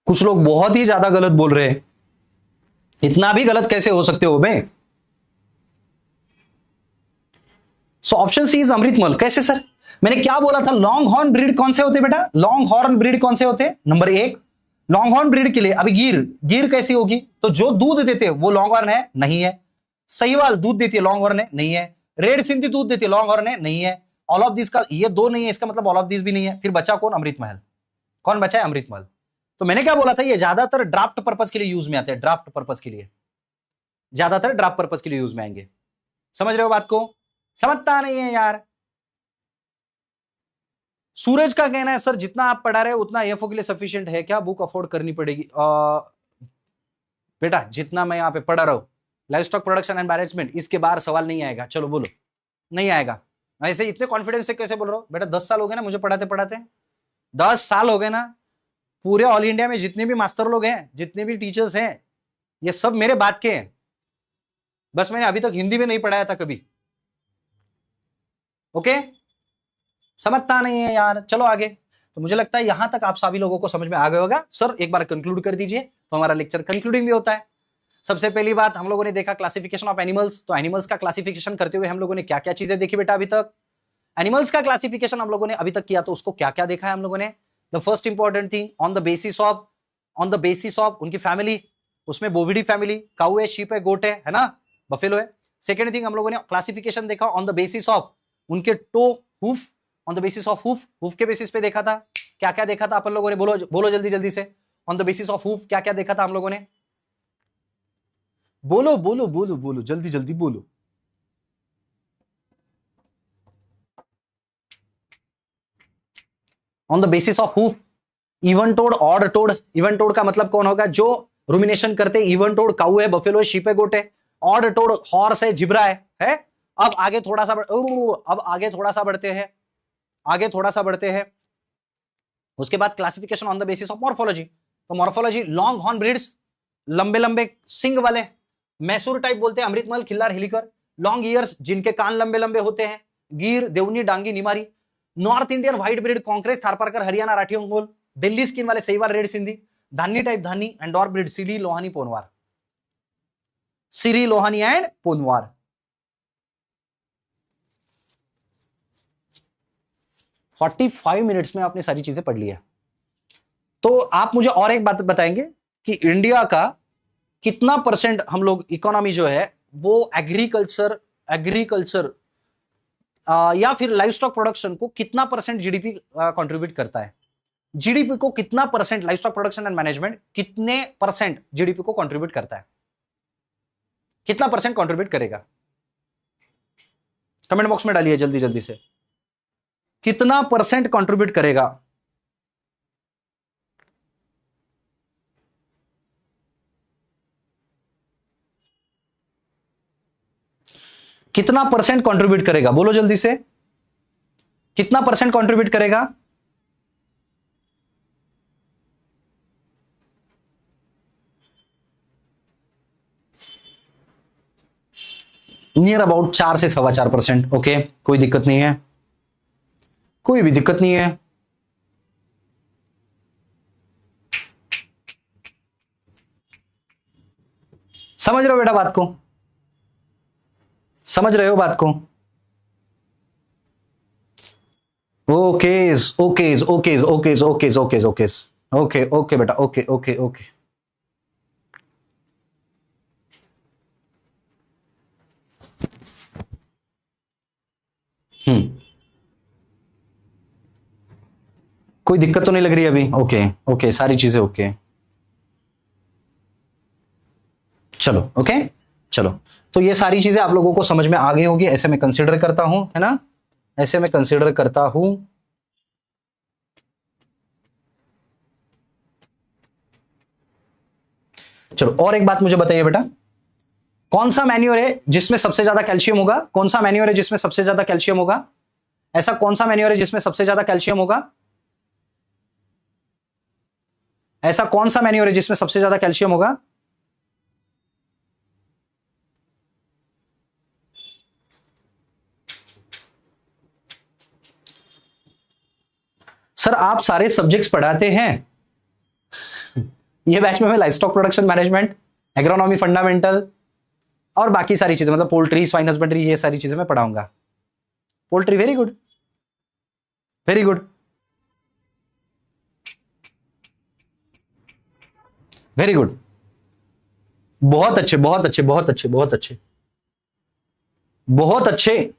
Speaker 1: कुछ लोग बहुत ही ज्यादा गलत बोल रहे हैं। इतना भी गलत कैसे हो सकते हो बे? So option C is अमृतमल। कैसे सर? मैंने क्या बोला था, लॉन्ग हॉर्न ब्रीड कौन से होते बेटा, लॉन्ग हॉर्न ब्रीड कौन से होते? नंबर एक, लॉन्ग हॉर्न ब्रीड के लिए अभी गिर, गिर कैसी होगी? तो जो दूध देते हैं वो लॉन्ग हॉर्न है? नहीं है। सहीवाल दूध देती है, लॉन्ग हॉर्न है? नहीं है। रेड सिंधी दूध देती है, लॉन्ग हॉर्न है? नहीं है। ऑल ऑफ दिस का ये दो नहीं है, इसका मतलब ऑल ऑफ दिस भी नहीं है। फिर बचा कौन? अमृतमहल। कौन बचा है? अमृतमहल। तो मैंने क्या बोला था, ये ज्यादातर ड्राफ्ट पर्पज के लिए यूज में आते हैं, ड्राफ्ट पर्पज के लिए, ज्यादातर ड्राफ्ट पर्पज के लिए यूज में आएंगे। समझ रहे हो बात को? समझता नहीं है यार। सूरज का कहना है सर जितना आप पढ़ा रहे हो उतना एफओ के लिए सफिशिएंट है क्या, बुक अफोर्ड करनी पड़ेगी? बेटा जितना मैं यहां पे पढ़ा रहा हूं live stock production and management, इसके बाहर सवाल नहीं आएगा। चलो बोलो, नहीं आएगा। ऐसे इतने कॉन्फिडेंस से कैसे बोल रहा हूं? बेटा 10 साल हो गए ना मुझे पढ़ाते पढ़ाते, 10 साल हो गए ना। पूरे ऑल इंडिया में जितने भी मास्टर लोग हैं, जितने भी टीचर्स हैं, ये सब मेरे बात के हैं। बस मैंने अभी तक हिंदी में नहीं पढ़ाया था कभी। ओके, समझता नहीं है यार। चलो आगे। तो मुझे लगता है यहां तक आप सभी लोगों को समझ में आ गया होगा। सर एक बार कंक्लूड कर दीजिए, तो हमारा लेक्चर कंक्लूडिंग भी होता है। सबसे पहली बात हम लोगों ने देखा क्लासिफिकेशन ऑफ एनिमल्स। तो एनिमल्स का क्लासिफिकेशन करते हुए हम लोगों ने क्या क्या चीजें देखी बेटा अभी तक? एनिमल्स का क्लासिफिकेशन हम लोगों ने अभी तक किया, तो उसको क्या क्या देखा है हम लोगों ने? The first important thing, on the basis of उनकी फैमिली, उसमें बोविडी फैमिली, काऊ है, शीप है, गोट है ना, बफेलो है। सेकेंड थिंग हम लोगों ने क्लासिफिकेशन देखा ऑन द बेसिस ऑफ उनके toe, hoof, on the basis of hoof, hoof के बेसिस पे देखा था। क्या क्या देखा था अपन लोगों ने? बोलो बोलो जल्दी जल्दी से। On the basis of HUF क्या क्या देखा था हम लोगों ने? बोलो बोलो बोलो बोलो जल्दी जल्दी बोलो। On the basis of hoof, even toed, odd toed. Even toed का मतलब कौन होगा? जो रुमिनेशन करते। इवन टोड काऊ है, बफेलो है, शीप है, गोट है। ऑड टोड हॉर्स है, जिब्रा है? अब आगे थोड़ा सा अब आगे थोड़ा सा बढ़ते हैं, आगे थोड़ा सा बढ़ते हैं। उसके बाद classification on the basis of morphology. तो मॉर्फोलॉजी, लॉन्ग हॉर्न ब्रीड्स, लंबे लंबे सिंग वाले, मैसूर टाइप बोलते हैं, अमृतमहल, खिल्लार, हिलिकर। लॉन्ग ईयर्स, जिनके कान लंबे लंबे होते हैं, Gir, Deoni, Dangi, Nimari. North Indian white breed, Kankrej, Tharparkar, Hariana, Rathi, Ongole. Delhi skin वाले Sahiwal, red Sindhi. Dhanni type Dhanni and डॉर breed, Siri, Lohani, Ponwar. Siri, Lohani and Ponwar. 45 minutes में आपने सारी चीजें पढ़ ली है। तो आप मुझे और एक बात बताएंगे कि इंडिया का कितना परसेंट हम लोग इकोनॉमी जो है वो एग्रीकल्चर या फिर लाइव स्टॉक प्रोडक्शन को कितना परसेंट जीडीपी कंट्रीब्यूट करता है? जीडीपी को कितना percent, live stock production and management कितने परसेंट जीडीपी को कंट्रीब्यूट करता है? कितना परसेंट कंट्रीब्यूट करेगा? कमेंट बॉक्स में डालिए जल्दी जल्दी से, कितना परसेंट कंट्रीब्यूट करेगा? कितना परसेंट कंट्रीब्यूट करेगा? बोलो जल्दी से, कितना परसेंट कंट्रीब्यूट करेगा? नियर अबाउट 4 से 4.25%। ओके, कोई दिक्कत नहीं है, कोई भी दिक्कत नहीं है। समझ रहे हो बेटा बात को? समझ रहे हो बात को? Okays okays okays okays okays okays okays okay okay बेटा, ओके ओके ओके। कोई दिक्कत तो नहीं लग रही अभी? ओके ओके, सारी चीजें ओके। चलो ओके, चलो। तो ये सारी चीजें आप लोगों को समझ में आ गई होगी, ऐसे मैं कंसीडर करता हूं, है ना? ऐसे मैं कंसीडर करता हूं। चलो, और एक बात मुझे बताइए बेटा, कौन सा मैन्योर है जिसमें सबसे ज्यादा कैल्शियम होगा? कौन सा मैन्योर है जिसमें सबसे ज्यादा कैल्शियम होगा? ऐसा कौन सा मैन्योर है जिसमें सबसे ज्यादा कैल्शियम होगा? ऐसा कौन सा मैन्योर है जिसमें सबसे ज्यादा कैल्शियम होगा? सर आप सारे सब्जेक्ट्स पढ़ाते हैं? ये बैच में मैं life stock production management, agronomy fundamental और बाकी सारी चीजें, मतलब पोल्ट्री, स्वाइन हस्बेंड्री, ये सारी चीजें मैं पढ़ाऊंगा। Poultry, very good, very good, very good, बहुत अच्छे बहुत अच्छे बहुत अच्छे बहुत अच्छे बहुत अच्छे।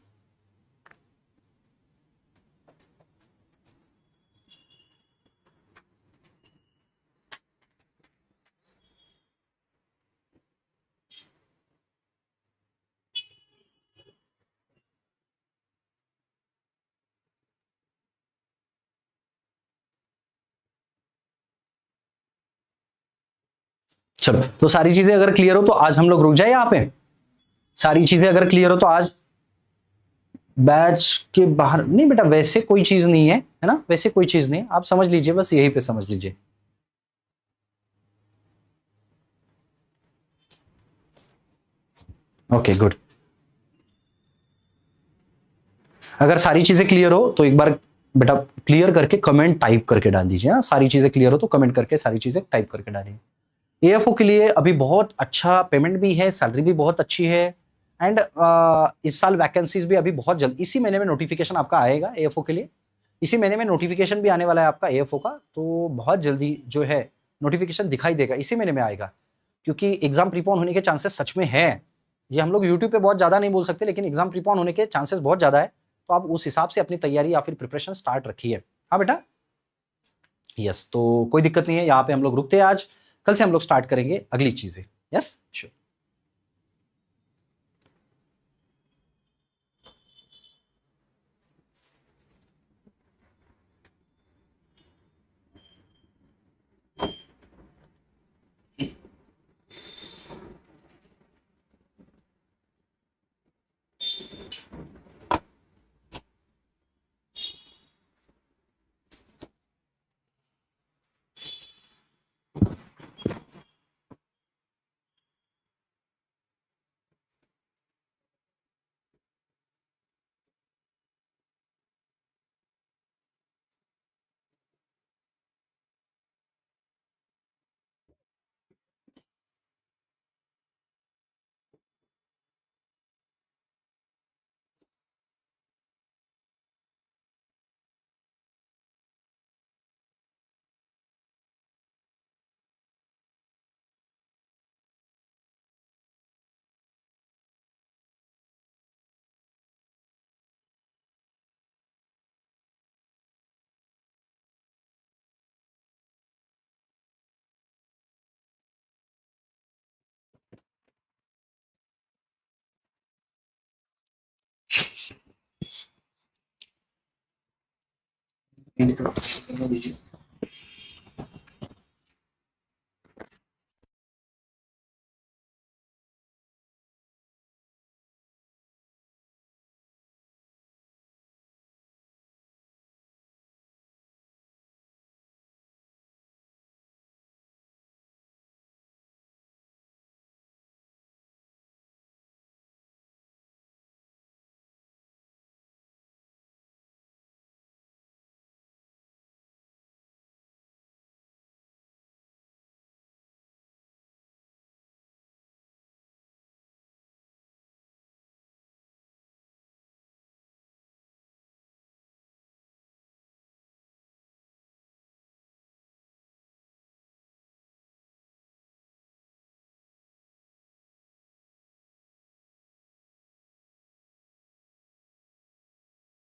Speaker 1: चलो, तो सारी चीजें अगर क्लियर हो तो आज हम लोग रुक जाए यहाँ पे। सारी चीजें अगर क्लियर हो तो आज बैच के बाहर नहीं बेटा, वैसे कोई चीज नहीं है ना? वैसे कोई चीज नहीं है, आप समझ लीजिए, बस यहीं पे समझ लीजिए। Okay good. अगर सारी चीजें क्लियर हो तो एक बार बेटा क्लियर करके कमेंट टाइप करके डाल दीजिए। हाँ, सारी चीजें क्लियर हो तो कमेंट करके सारी चीजें टाइप करके डालिए। एएफओ के लिए अभी बहुत अच्छा पेमेंट भी है, सैलरी भी बहुत अच्छी है, एंड इस साल वैकेंसीज भी अभी बहुत जल्द, इसी महीने में नोटिफिकेशन आपका आएगा एएफओ के लिए। इसी महीने में नोटिफिकेशन भी आने वाला है आपका एएफओ का, तो बहुत जल्दी जो है नोटिफिकेशन दिखाई देगा, इसी महीने में आएगा। क्योंकि एग्जाम प्रीपोन होने के चांसेस सच में है। ये हम लोग यूट्यूब पे बहुत ज्यादा नहीं बोल सकते, लेकिन एग्जाम प्रीपोन होने के चांसेस बहुत ज्यादा है। तो आप उस हिसाब से अपनी तैयारी या फिर प्रिपरेशन स्टार्ट रखिए। हाँ बेटा, यस। तो कोई दिक्कत नहीं है, यहाँ पे हम लोग रुकते हैं आज। कल से हम लोग स्टार्ट करेंगे अगली चीजें। Yes sure. दीजिए।